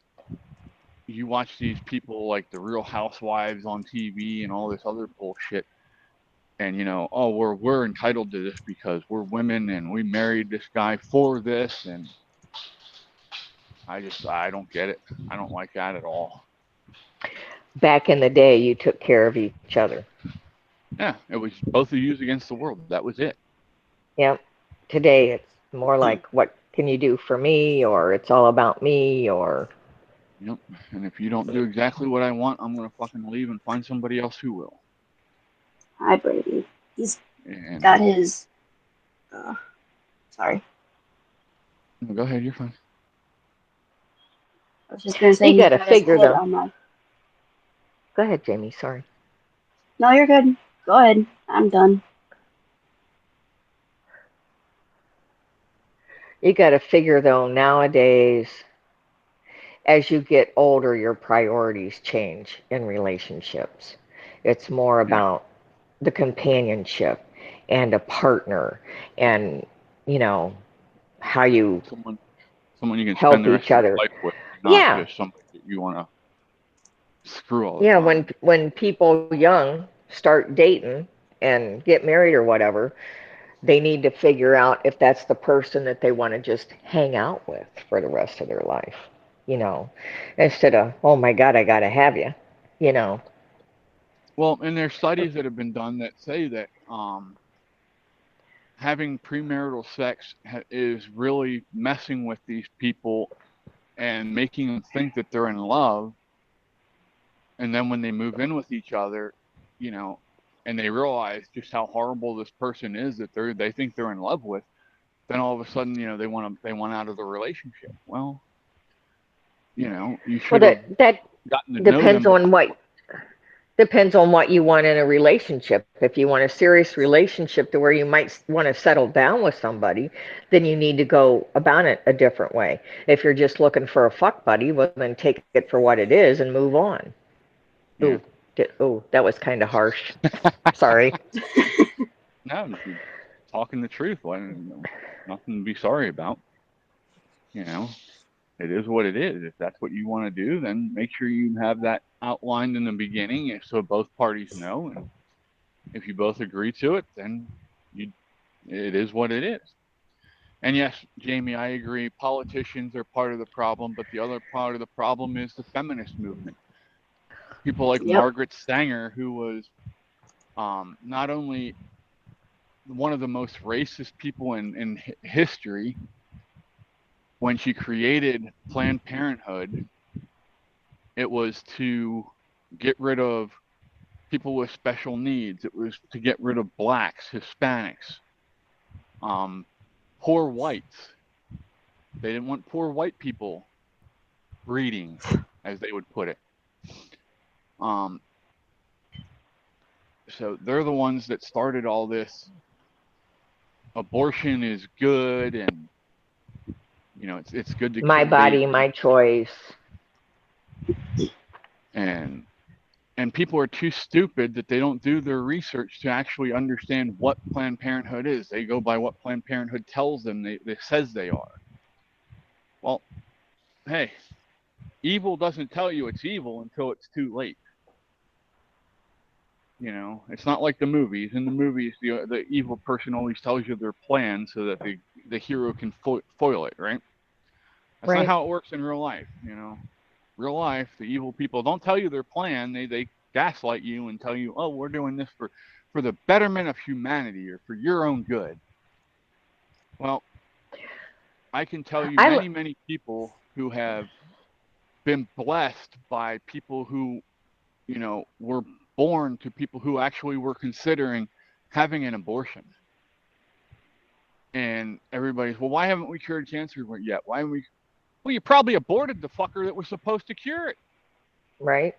you watch these people like the Real Housewives on TV and all this other bullshit, and you know, oh, we're entitled to this because we're women and we married this guy for this, and I don't get it. I don't like that at all. Back in the day, you took care of each other. Yeah, it was both of you against the world. That was it. Yep. Today, it's more like, what can you do for me? Or it's all about me. Or, Yep. And if you don't do exactly what I want, I'm gonna fucking leave and find somebody else who will. Hi, Brady. He's And got his. Uh, sorry. go ahead, you're fine. I was just gonna say you he's got to got his figure, head though. on my. Go ahead, Jamie. Sorry. No, you're good. Go ahead. I'm done. You got to figure, though, nowadays, as you get older, your priorities change in relationships. It's more Yeah. about the companionship and a partner and, you know, how you Someone you can spend help the rest each of your other. life with, not Yeah. just somebody that you want to screw all the Yeah. time. When people young start dating and get married or whatever, they need to figure out if that's the person that they want to just hang out with for the rest of their life, you know, instead of, oh my God, I got to have you, you know. Well, and there's studies that have been done that say that having premarital sex is really messing with these people and making them think that they're in love, and then when they move in with each other, you know, and they realize just how horrible this person is that they think they're in love with, then all of a sudden, you know, they want out of the relationship. Well, you know, you Well, should have that gotten to know depends them on before. what you want in a relationship. If you want a serious relationship to where you might want to settle down with somebody, then you need to go about it a different way. If you're just looking for a fuck buddy, well, then take it for what it is and move on. Yeah. Ooh, that was kind of harsh. Sorry. No, you're talking the truth. Nothing to be sorry about. You know, it is what it is. If that's what you want to do, then make sure you have that outlined in the beginning so both parties know. And if you both agree to it, then it is what it is. And yes, Jamie, I agree. Politicians are part of the problem, but the other part of the problem is the feminist movement. People like Yep. Margaret Sanger, who was not only one of the most racist people in history, when she created Planned Parenthood, it was to get rid of people with special needs. It was to get rid of blacks, Hispanics, poor whites. They didn't want poor white people breeding, as they would put it. Um, so they're the ones that started all this. Abortion is good, and it's good to My kill body, babies, my choice. and people are too stupid that they don't do their research to actually understand what Planned Parenthood is. They go by what Planned Parenthood tells them they says they are. Well, hey, evil doesn't tell you it's evil until it's too late. It's not like the movies. In the movies, the evil person always tells you their plan so that the hero can foil it, right? That's not Right. how it works in real life. Real life, the evil people don't tell you their plan. They gaslight you and tell you, oh, we're doing this for the betterment of humanity or for your own good. Well, I can tell you I many people who have been blessed by people who, were born to people who actually were considering having an abortion. And everybody's, well, why haven't we cured cancer yet? Why haven't we? Well, you probably aborted the fucker that was supposed to cure it. right.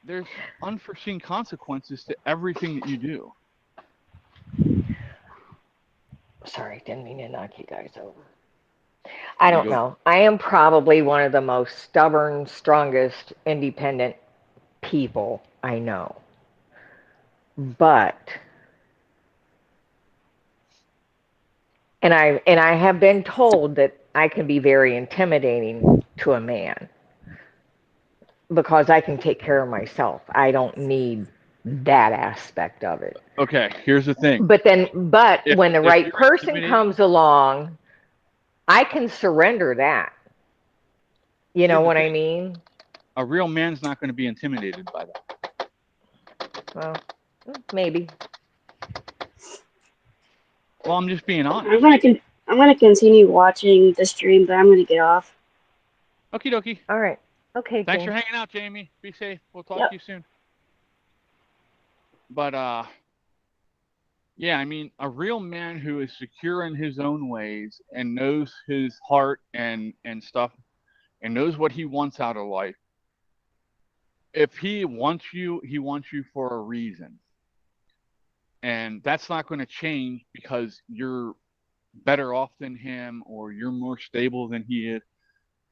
There's unforeseen consequences to everything that you do. Sorry, didn't mean to knock you guys over. I You don't go. know. I am probably one of the most stubborn, strongest, independent people I know. But and I have been told that I can be very intimidating to a man because I can take care of myself. I don't need that aspect of it. Okay, here's the thing. But If when the if right you're person intimidating, comes along, I can surrender that. You know here's the what I thing. mean? A real man's not going to be intimidated by that. Well, maybe. Well, I'm just being honest. I'm gonna continue watching the stream, but I'm gonna get off. Okie dokie. All right. Okay, Thanks for James. hanging out, Jamie. Be safe. We'll talk to Yep. you soon. But yeah, I mean, a real man who is secure in his own ways and knows his heart and stuff and knows what he wants out of life. If he wants you, he wants you for a reason. And that's not going to change because you're better off than him or you're more stable than he is.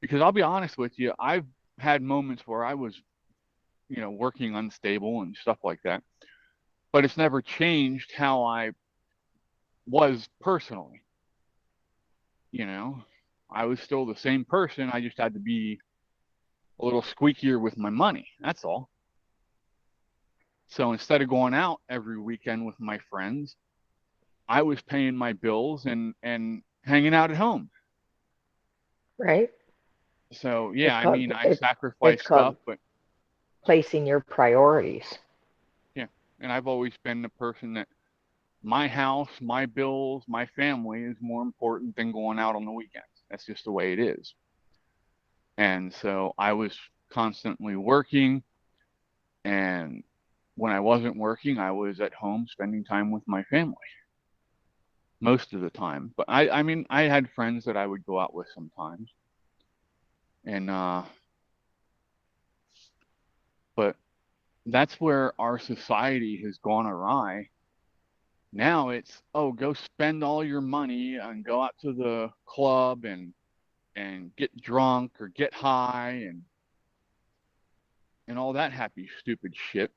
Because I'll be honest with you, I've had moments where I was, working unstable and stuff like that. But it's never changed how I was personally. You know, I was still the same person. I just had to be a little squeakier with my money. That's all. So instead of going out every weekend with my friends, I was paying my bills and hanging out at home. Right? So yeah, It's I called mean, I it's it's sacrificed called stuff, but placing your priorities. yeah, and I've always been the person that my house, my bills, my family is more important than going out on the weekends. That's just the way it is. And so I was constantly working, and when I wasn't working, I was at home spending time with my family most of the time. But I mean, I had friends that I would go out with sometimes, and but that's where our society has gone awry. Now it's, oh, go spend all your money and go out to the club and get drunk or get high and all that happy stupid shit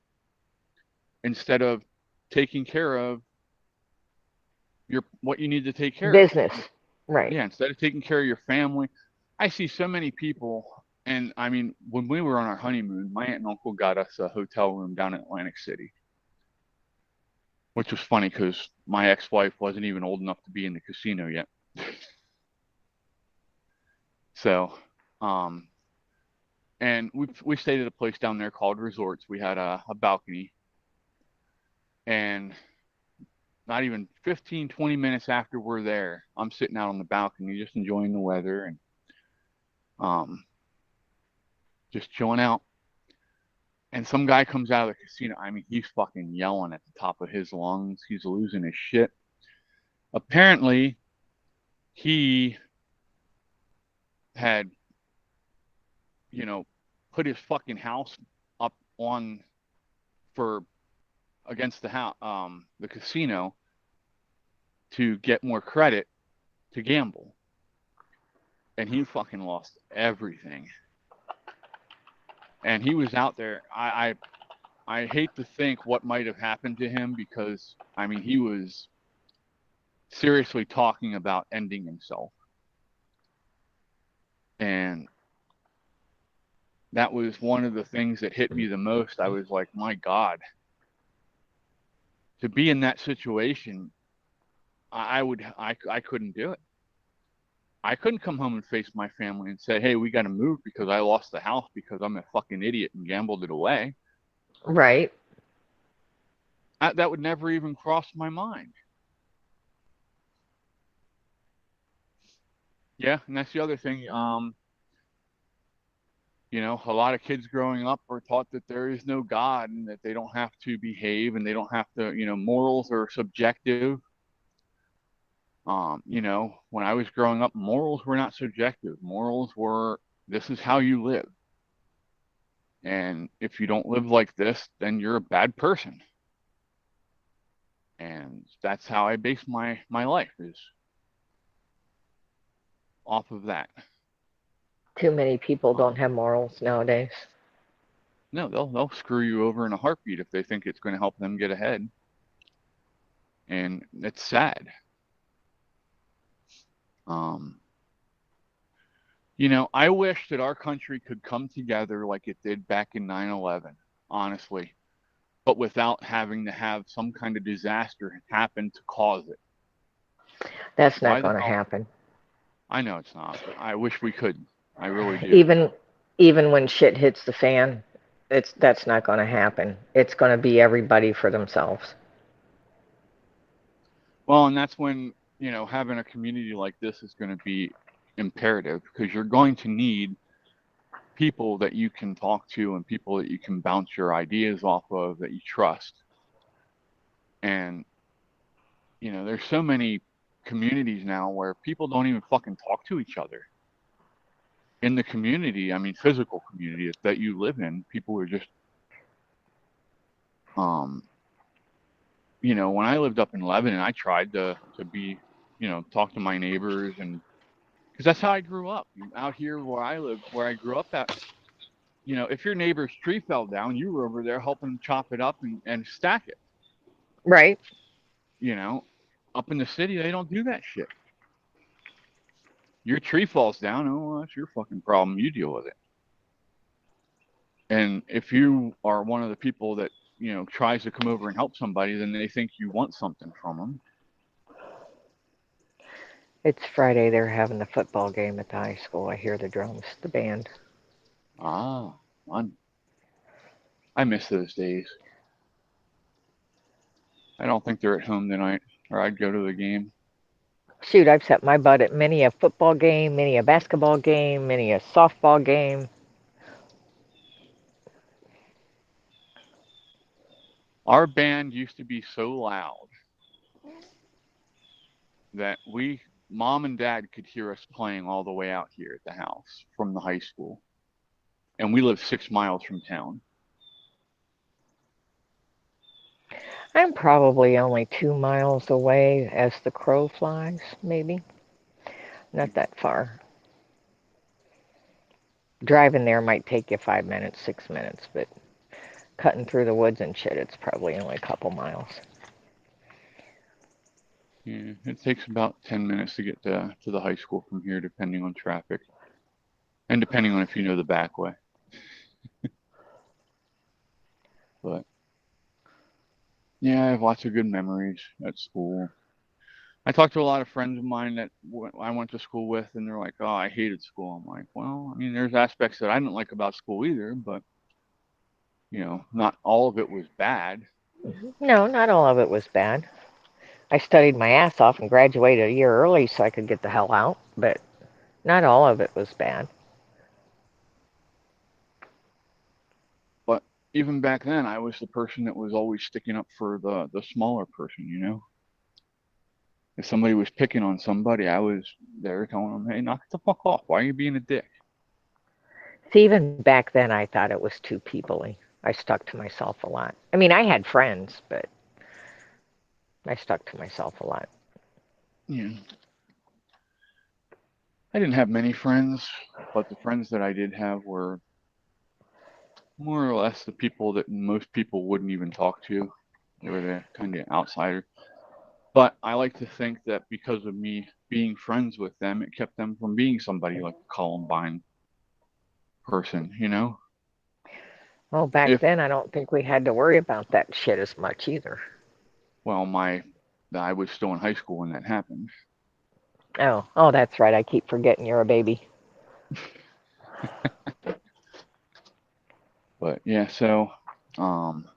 instead of taking care of your what you need to take care of. Business. Right. Yeah, instead of taking care of your family. I see so many people, and I mean, when we were on our honeymoon, my aunt and uncle got us a hotel room down in Atlantic City, which was funny because my ex-wife wasn't even old enough to be in the casino yet. So, um, and we stayed at a place down there called Resorts. We had a balcony, and not even 15, 20 minutes after we're there, I'm sitting out on the balcony just enjoying the weather and um, just chilling out. And some guy comes out of the casino. I mean, he's fucking yelling at the top of his lungs. He's losing his shit. Apparently, he had, you know, put his fucking house up on for against the casino to get more credit to gamble, and he fucking lost everything. And he was out there. I hate to think what might have happened to him, because I mean, he was seriously talking about ending himself. And that was one of the things that hit me the most. I was like, my God, to be in that situation, I couldn't do it. I couldn't come home and face my family and say, hey, we got to move because I lost the house because I'm a fucking idiot and gambled it away. Right. That would never even cross my mind. Yeah, and that's the other thing. You know, a lot of kids growing up are taught that there is no God and that they don't have to behave and they don't have to, you know, morals are subjective. You know, when I was growing up, morals were not subjective. Morals were, this is how you live. And if you don't live like this, then you're a bad person. And that's how I base my life, is off of that. Too many people don't have morals nowadays. No, they'll screw you over in a heartbeat if they think it's going to help them get ahead. And it's sad. You know, I wish that our country could come together like it did back in 9/11, honestly, but without having to have some kind of disaster happen to cause it. That's Why not the going to hell? happen. I know it's not, but I wish we could. I really do. Even when shit hits the fan, that's not going to happen. It's going to be everybody for themselves. Well, and that's when, you know, having a community like this is going to be imperative, because you're going to need people that you can talk to and people that you can bounce your ideas off of, that you trust. And, you know, there's so many communities now where people don't even fucking talk to each other. In the community, I mean, physical community that you live in, people are just, you know, when I lived up in Lebanon, I tried to be, you know, talk to my neighbors, and because that's how I grew up. Out here where I live, where I grew up at, you know, if your neighbor's tree fell down, you were over there helping them chop it up and stack it. Right. You know, up in the city, they don't do that shit. Your tree falls down, oh, well, that's your fucking problem. You deal with it. And if you are one of the people that, you know, tries to come over and help somebody, then they think you want something from them. It's Friday. They're having the football game at the high school. I hear the drums, the band. Ah, fun. I miss those days. I don't think they're at home tonight, or I'd go to the game. Shoot, I've set my butt at many a football game, many a basketball game, many a softball game. Our band used to be so loud that mom and dad could hear us playing all the way out here at the house from the high school. And we live 6 miles from town. I'm probably only 2 miles away as the crow flies, maybe. Not that far. Driving there might take you 5 minutes, 6 minutes, but cutting through the woods and shit, it's probably only a couple miles. Yeah, it takes about 10 minutes to get to the high school from here, depending on traffic. And depending on if you know the back way. But, yeah, I have lots of good memories at school. I talked to a lot of friends of mine that I went to school with, and they're like, oh, I hated school. I'm like, well, I mean, there's aspects that I didn't like about school either, but, you know, not all of it was bad. No, not all of it was bad. I studied my ass off and graduated a year early so I could get the hell out, but not all of it was bad. But even back then, I was the person that was always sticking up for the smaller person, you know? If somebody was picking on somebody, I was there telling them, hey, knock the fuck off. Why are you being a dick? See, even back then, I thought it was too peoply. I stuck to myself a lot. I mean, I had friends, but I stuck to myself a lot. Yeah. I didn't have many friends, but the friends that I did have were more or less the people that most people wouldn't even talk to. They were the kind of outsider. But I like to think that because of me being friends with them, it kept them from being somebody like a Columbine person, you know? Well, back If, then, I don't think we had to worry about that shit as much either. well, I was still in high school when that happened. Oh, that's right. I keep forgetting you're a baby. But yeah, so, um,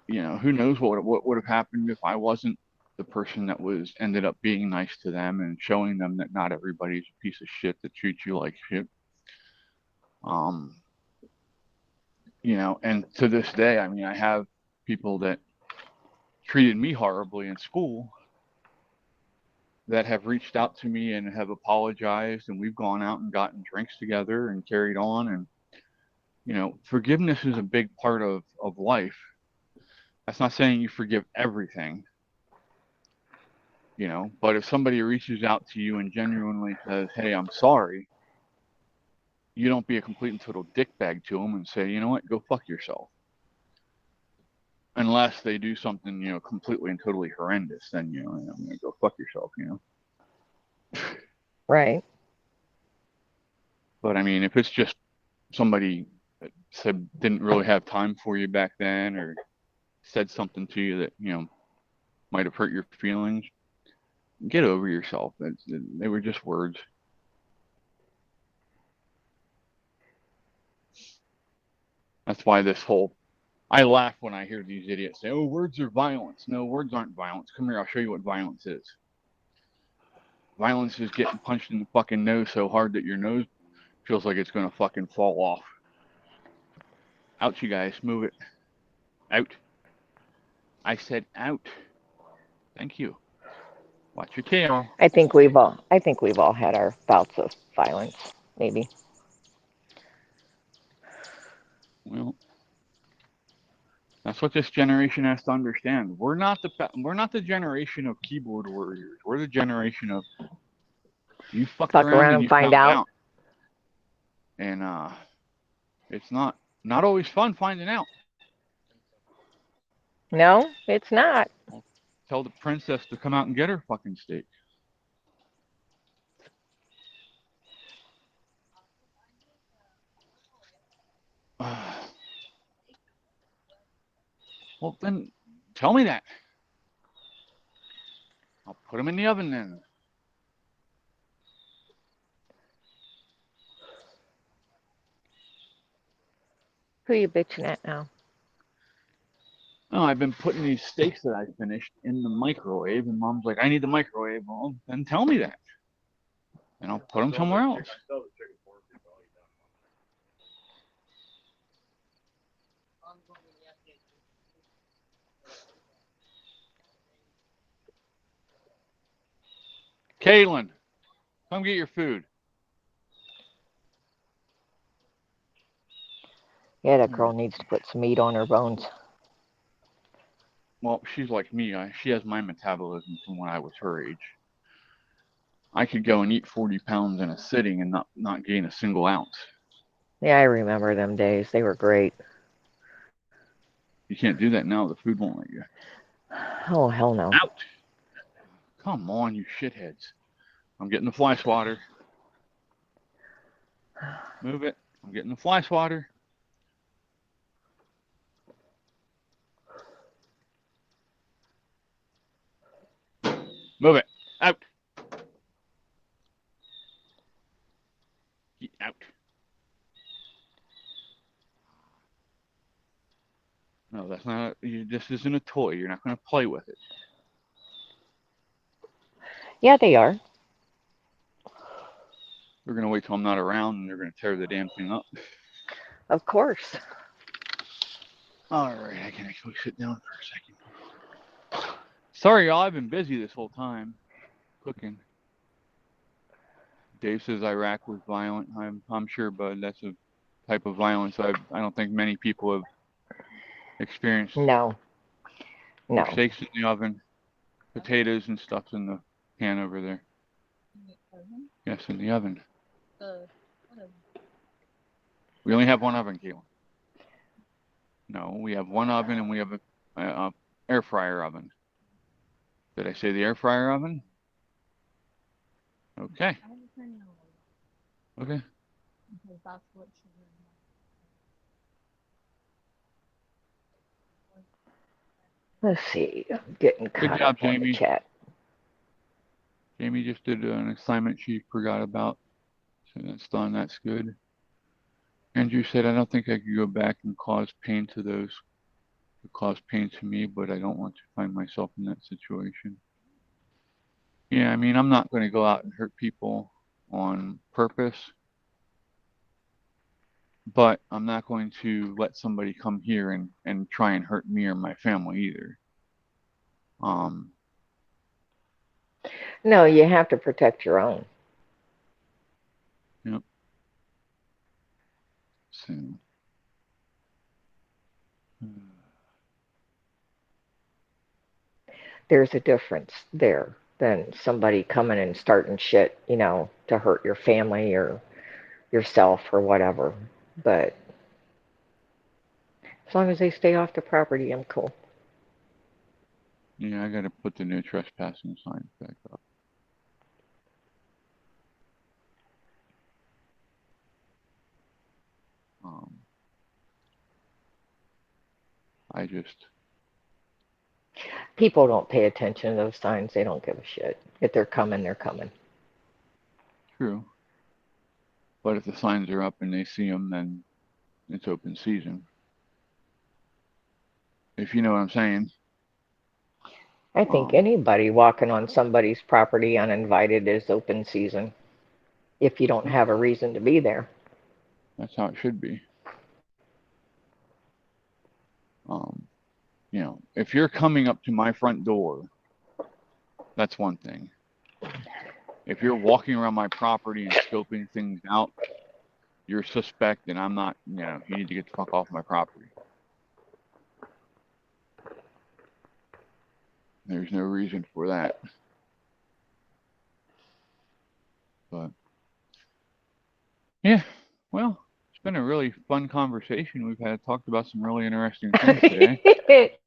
who knows what would have happened if I wasn't the person that was ended up being nice to them and showing them that not everybody's a piece of shit that treats you like shit. Um, and to this day, I mean, I have people that treated me horribly in school that have reached out to me and have apologized, and we've gone out and gotten drinks together and carried on. And forgiveness is a big part of life. That's not saying you forgive everything, but if somebody reaches out to you and genuinely says, hey, I'm sorry, you don't be a complete and total dickbag to them and say, you know what, go fuck yourself. Unless they do something, completely and totally horrendous, then, I'm going to go fuck yourself. Right. But I mean, if it's just somebody that said didn't really have time for you back then or said something to you that, might have hurt your feelings, get over yourself. They were just words. That's why I laugh when I hear these idiots say, oh, words are violence. No, words aren't violence. Come here, I'll show you what violence is. Violence is getting punched in the fucking nose so hard that your nose feels like it's going to fucking fall off. Out, you guys. Move it. Out. I said out. Thank you. Watch your tail. I think we've all had our bouts of violence, maybe. Well, that's what this generation has to understand. We're not the generation of keyboard warriors. We're the generation of you fucked Fuck around around and and you find found out. out. And it's not always fun finding out. No, it's not. Tell the princess to come out and get her fucking steak. Well, then tell me that. I'll put them in the oven then. Who are you bitching at now? Oh, I've been putting these steaks that I finished in the microwave, and Mom's like, I need the microwave. Well, then tell me that. And I'll put them somewhere else. Kaylin, come get your food. Yeah, that girl needs to put some meat on her bones. Well, she's like me. She has my metabolism from when I was her age. I could go and eat 40 pounds in a sitting and not gain a single ounce. Yeah, I remember them days. They were great. You can't do that now. The food won't let you. Oh, hell no. Out! Come on, you shitheads. I'm getting the fly swatter. Move it. I'm getting the fly swatter. Move it. Out. Get out. No, that's not. This isn't a toy. You're not going to play with it. Yeah, they are. They're going to wait till I'm not around and they're going to tear the damn thing up. Of course. All right, I can actually sit down for a second. Sorry, y'all. I've been busy this whole time cooking. Dave says Iraq was violent. I'm sure, bud. That's a type of violence I don't think many people have experienced. No. No. Your steaks in the oven, potatoes and stuff's in the pan over there. In the oven? Yes, in the oven. What oven? We only have one oven, Caitlin. No, we have one oven and we have a air fryer oven. Did I say the air fryer oven? Okay. I will turn it on. Okay. Because that's what she Let's see. I'm getting Good caught job, up on the Jamie. chat. Jamie just did an assignment she forgot about. So that's done. That's good. Andrew said, I don't think I could go back and cause pain to those who cause pain to me, but I don't want to find myself in that situation. Yeah, I mean, I'm not going to go out and hurt people on purpose, but I'm not going to let somebody come here and try and hurt me or my family either. No, you have to protect your own. Yep. So. There's a difference there than somebody coming and starting shit, to hurt your family or yourself or whatever. But as long as they stay off the property, I'm cool. Yeah, I got to put the no trespassing signs back up. I just... People don't pay attention to those signs. They don't give a shit. If they're coming, they're coming. True. But if the signs are up and they see them, then it's open season. If you know what I'm saying. I think anybody walking on somebody's property uninvited is open season. If you don't have a reason to be there. That's how it should be. If you're coming up to my front door, that's one thing. If you're walking around my property and scoping things out, you're suspect, and I'm not, you need to get the fuck off my property. There's no reason for that. But, yeah, well, it's been a really fun conversation. We've talked about some really interesting things today.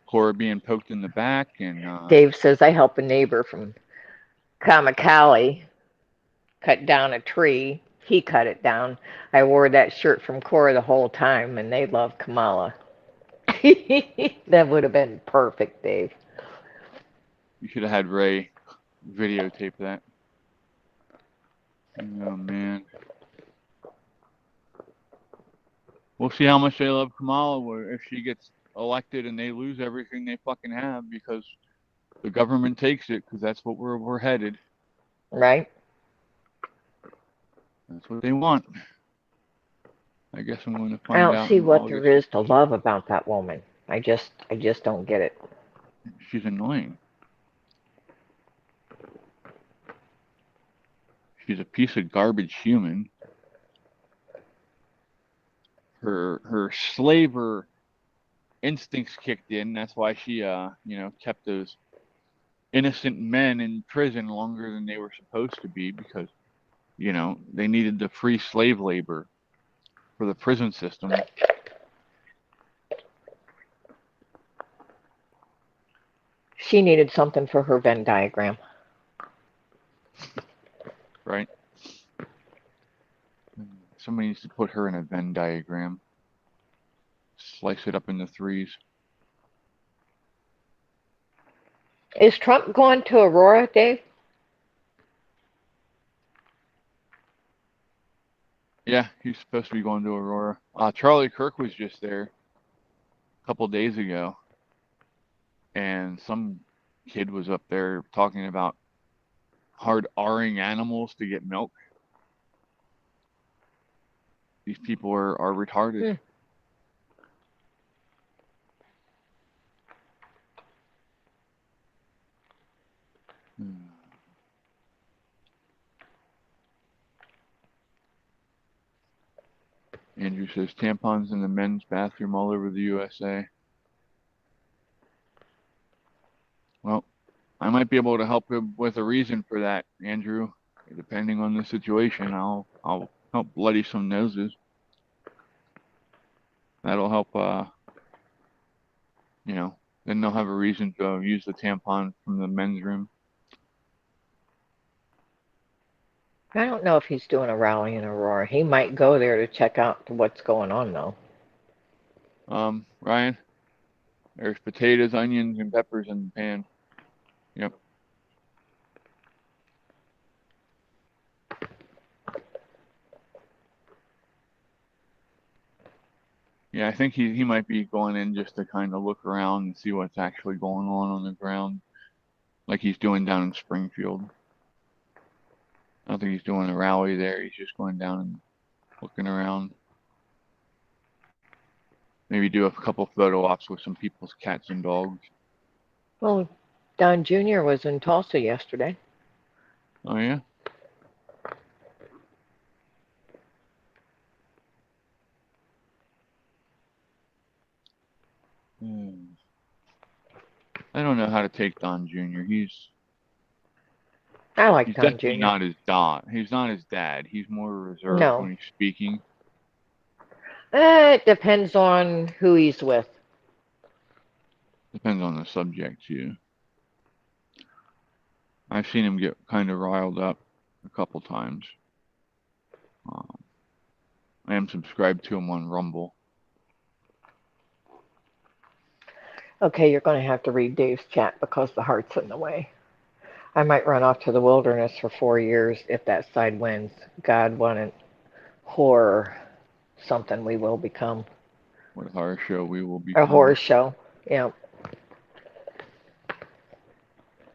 Cora being poked in the back, and Dave says I help a neighbor from Kamikaze cut down a tree. He cut it down. I wore that shirt from Cora the whole time, and they love Kamala. That would have been perfect, Dave. You should have had Ray videotape that. Oh, man. We'll see how much they love Kamala if she gets elected and they lose everything they fucking have because the government takes it, because that's what we're headed. Right? That's what they want. I guess I'm going to find out. I don't see what there is to love about that woman. I just don't get it. She's annoying. She's a piece of garbage human. Her slaver instincts kicked in. That's why she kept those innocent men in prison longer than they were supposed to be, because they needed the free slave labor for the prison system. She needed something for her Venn diagram. Right? Somebody needs to put her in a Venn diagram. Slice it up into threes. Is Trump going to Aurora, Dave? Yeah, he's supposed to be going to Aurora. Charlie Kirk was just there a couple days ago, and some kid was up there talking about hard R-ing animals to get milk. these people are retarded. Andrew says tampons in the men's bathroom all over the USA. Well, I might be able to help him with a reason for that, Andrew. Depending on the situation, I'll help bloody some noses. That'll help. Then they'll have a reason to use the tampon from the men's room. I don't know if he's doing a rally in Aurora. He might go there to check out what's going on, though. Ryan, there's potatoes, onions, and peppers in the pan. Yep. Yeah, I think he might be going in just to kind of look around and see what's actually going on the ground, like he's doing down in Springfield. I don't think he's doing a rally there. He's just going down and looking around. Maybe do a couple photo ops with some people's cats and dogs. Well, Don Jr. was in Tulsa yesterday. Oh, yeah? I don't know how to take Don Jr. I like He's Don definitely Jr. not his dad. He's not his dad. He's more reserved No. when he's speaking. It depends on who he's with. Depends on the subject, too. I've seen him get kind of riled up a couple times. I am subscribed to him on Rumble. Okay, you're going to have to read Dave's chat because the heart's in the way. I might run off to the wilderness for 4 years if that side wins. God wanted horror, something we will become. What a horror show we will become. A horror show, yeah.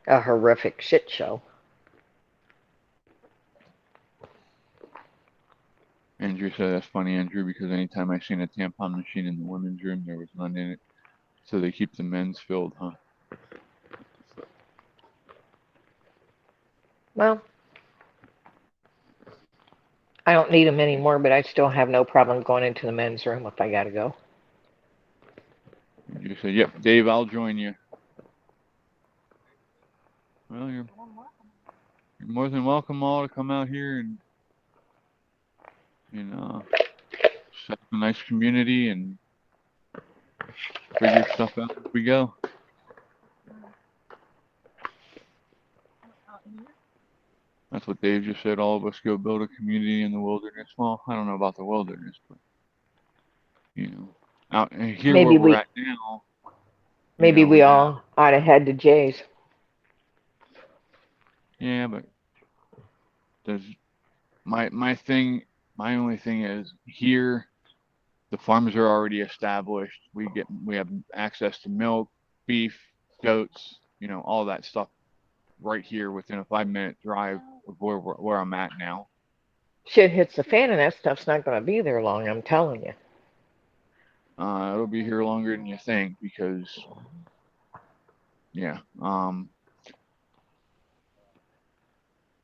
A horrific shit show. Andrew said that's funny, Andrew, because anytime I seen a tampon machine in the women's room, there was none in it. So they keep the men's filled, huh? Well, I don't need them anymore, but I still have no problem going into the men's room if I gotta go. Andrew said, yep, Dave, I'll join you. Well, you're more than welcome all to come out here and set up a nice community and figure stuff out as we go. That's what Dave just said. All of us go build a community in the wilderness. Well, I don't know about the wilderness, but out here Maybe where we're at now. Maybe we all ought to head to Jay's. Yeah, but my only thing is here the farms are already established. We have access to milk, beef, goats, all that stuff right here within a 5-minute drive of where I'm at now. Shit hits the fan and that stuff's not going to be there long, I'm telling you. It'll be here longer than you think because,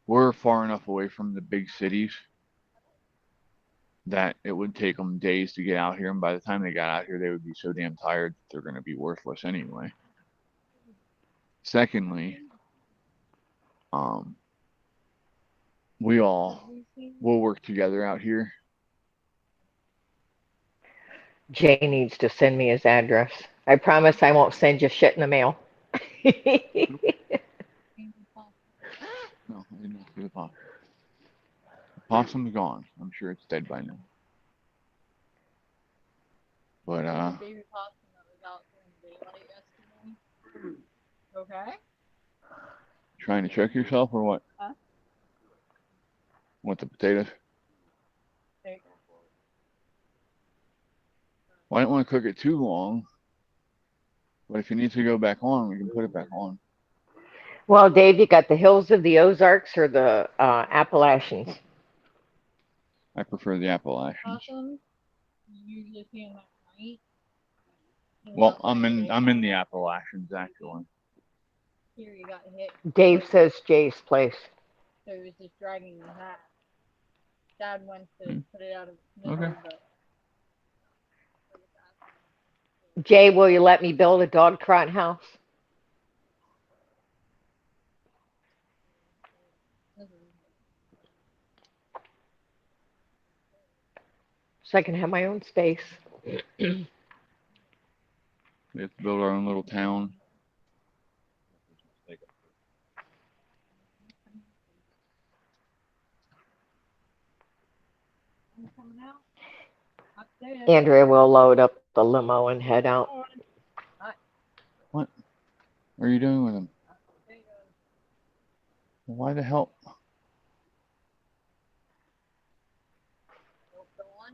we're far enough away from the big cities that it would take them days to get out here, and by the time they got out here, they would be so damn tired that they're going to be worthless anyway. Secondly, we'll work together out here. Jay needs to send me his address. I promise I won't send you shit in the mail. No, I didn't see the possum. The possum's gone. I'm sure it's dead by now. But Baby possum that was out during daylight yesterday. Okay. Trying to check yourself or what? Huh? What, the potatoes? There you go. Well, I don't want to cook it too long. But if it needs to go back on, we can put it back on. Well, Dave, you got the hills of the Ozarks or the Appalachians? I prefer the Appalachians. Awesome. You usually see them at night. Well, I'm in the Appalachians actually. Here you got hit. Dave says Jay's place. So he was just dragging the hat. Dad went to Hmm. put it out of his misery, Okay. but Jay, will you let me build a dog trot house? So I can have my own space. We have to build our own little town. I'm coming out. Upstairs. Andrea will load up the limo and head out. What are you doing with them? Why the hell?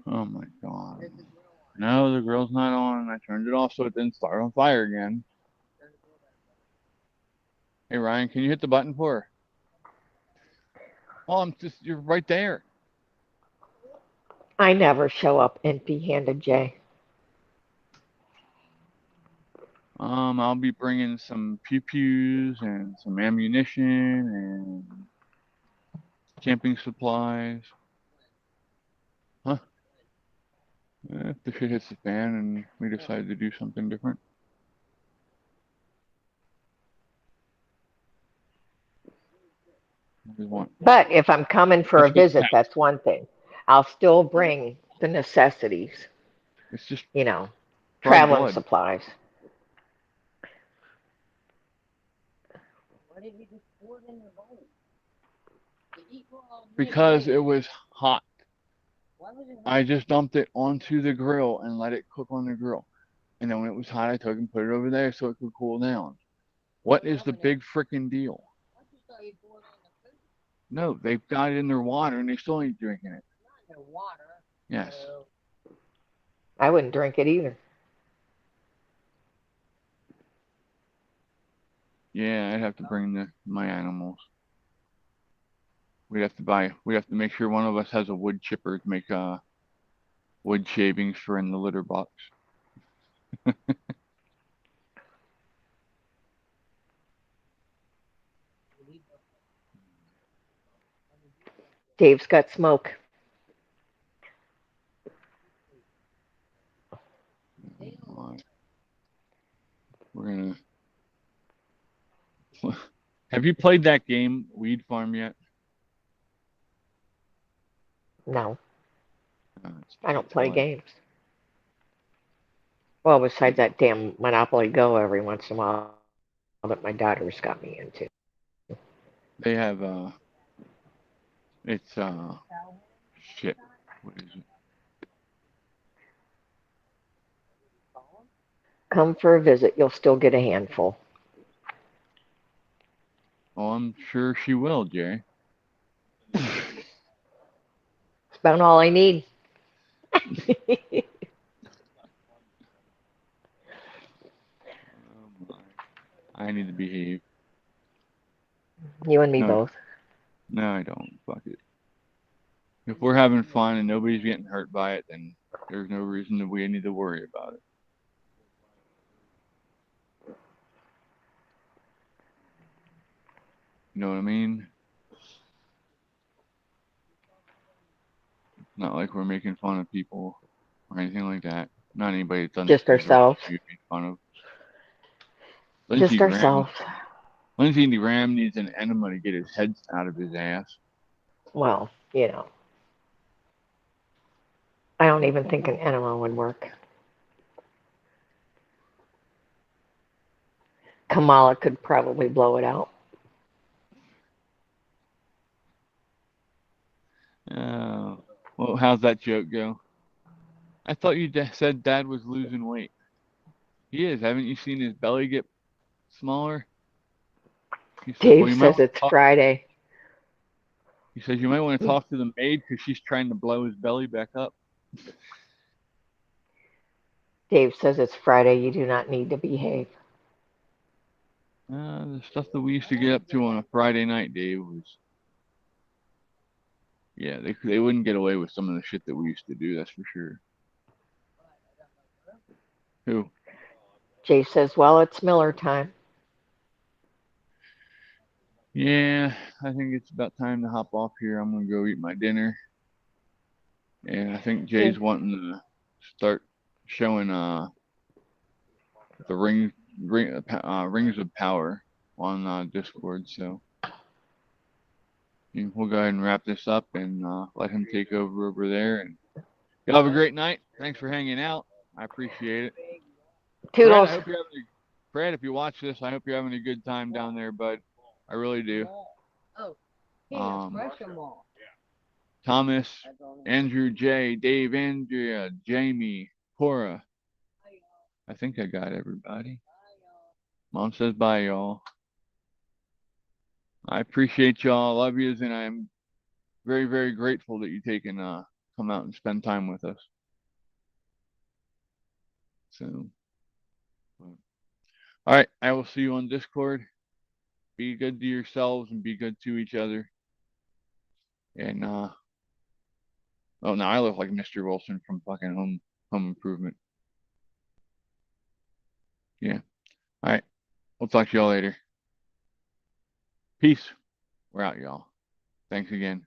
Oh my god. No, the grill's not on. I turned it off so it didn't start on fire again. Hey Ryan, can you hit the button for her? Oh, you're right there. I never show up empty-handed, Jay. I'll be bringing some pew-pews and some ammunition and camping supplies. Huh? If the shit hits the fan and we decide to do something different. What do you want? But if I'm coming for Let's a go to visit, town. that's one thing. I'll still bring the necessities, It's just you know, fried traveling blood. supplies. Why didn't you just pour it in your bowl? You eat raw meat. Because it was hot. Why was it hot? I just dumped it onto the grill and let it cook on the grill. And then when it was hot, I took and put it over there so it could cool down. What is the big freaking deal? I just thought you poured it in the food. No, they've got it in their water and they still ain't drinking it. Not in the water. Yes. So, I wouldn't drink it either. Yeah, I'd have to bring my animals. We'd have to make sure one of us has a wood chipper to make wood shavings for in the litter box. Dave's got smoke. We're gonna. Have you played that game, Weed Farm, yet? No, It's I don't play fun. games. Well, besides that damn Monopoly Go every once in a while that my daughter's got me into. They have it's shit. What is it? Come for a visit, you'll still get a handful. Oh, I'm sure she will, Jay. It's about all I need. I need to behave. You and me No. both. No, I don't. Fuck it. If we're having fun and nobody's getting hurt by it, then there's no reason that we need to worry about it. You know what I mean? Not like we're making fun of people or anything like that. Not anybody that's done Just this ourselves. we make fun of. Just ourselves. Lindsey Graham needs an enema to get his head out of his ass. Well, you know. I don't even think an enema would work. Kamala could probably blow it out. Well, how's that joke go? I thought you said Dad was losing weight. He is. Haven't you seen his belly get smaller? He said, Dave well, you might says want it's Friday. He says you might want to talk to the maid because she's trying to blow his belly back up. Dave says it's Friday. You do not need to behave. The stuff that we used to get up to on a Friday night, Dave, was Yeah, they wouldn't get away with some of the shit that we used to do. That's for sure. Who? Jay says, well, it's Miller time. Yeah, I think it's about time to hop off here. I'm gonna go eat my dinner, and I think Jay's wanting to start showing the rings of power on Discord. So we'll go ahead and wrap this up and let him take over there. And y'all have a great night. Thanks for hanging out. I appreciate it. Toodles. Fred, if you watch this, I hope you're having a good time down there, bud. I really do. Oh, he didn't brush them all. Thomas, Andrew J, Dave, Andrea, Jamie, Cora. I think I got everybody. Mom says bye, y'all. I appreciate y'all. Love yous, and I'm very, very grateful that you come out and spend time with us. So, all right, I will see you on Discord. Be good to yourselves and be good to each other. And oh, now I look like Mr. Wilson from fucking Home Improvement. Yeah. All right. We'll talk to y'all later. Peace. We're out, y'all. Thanks again.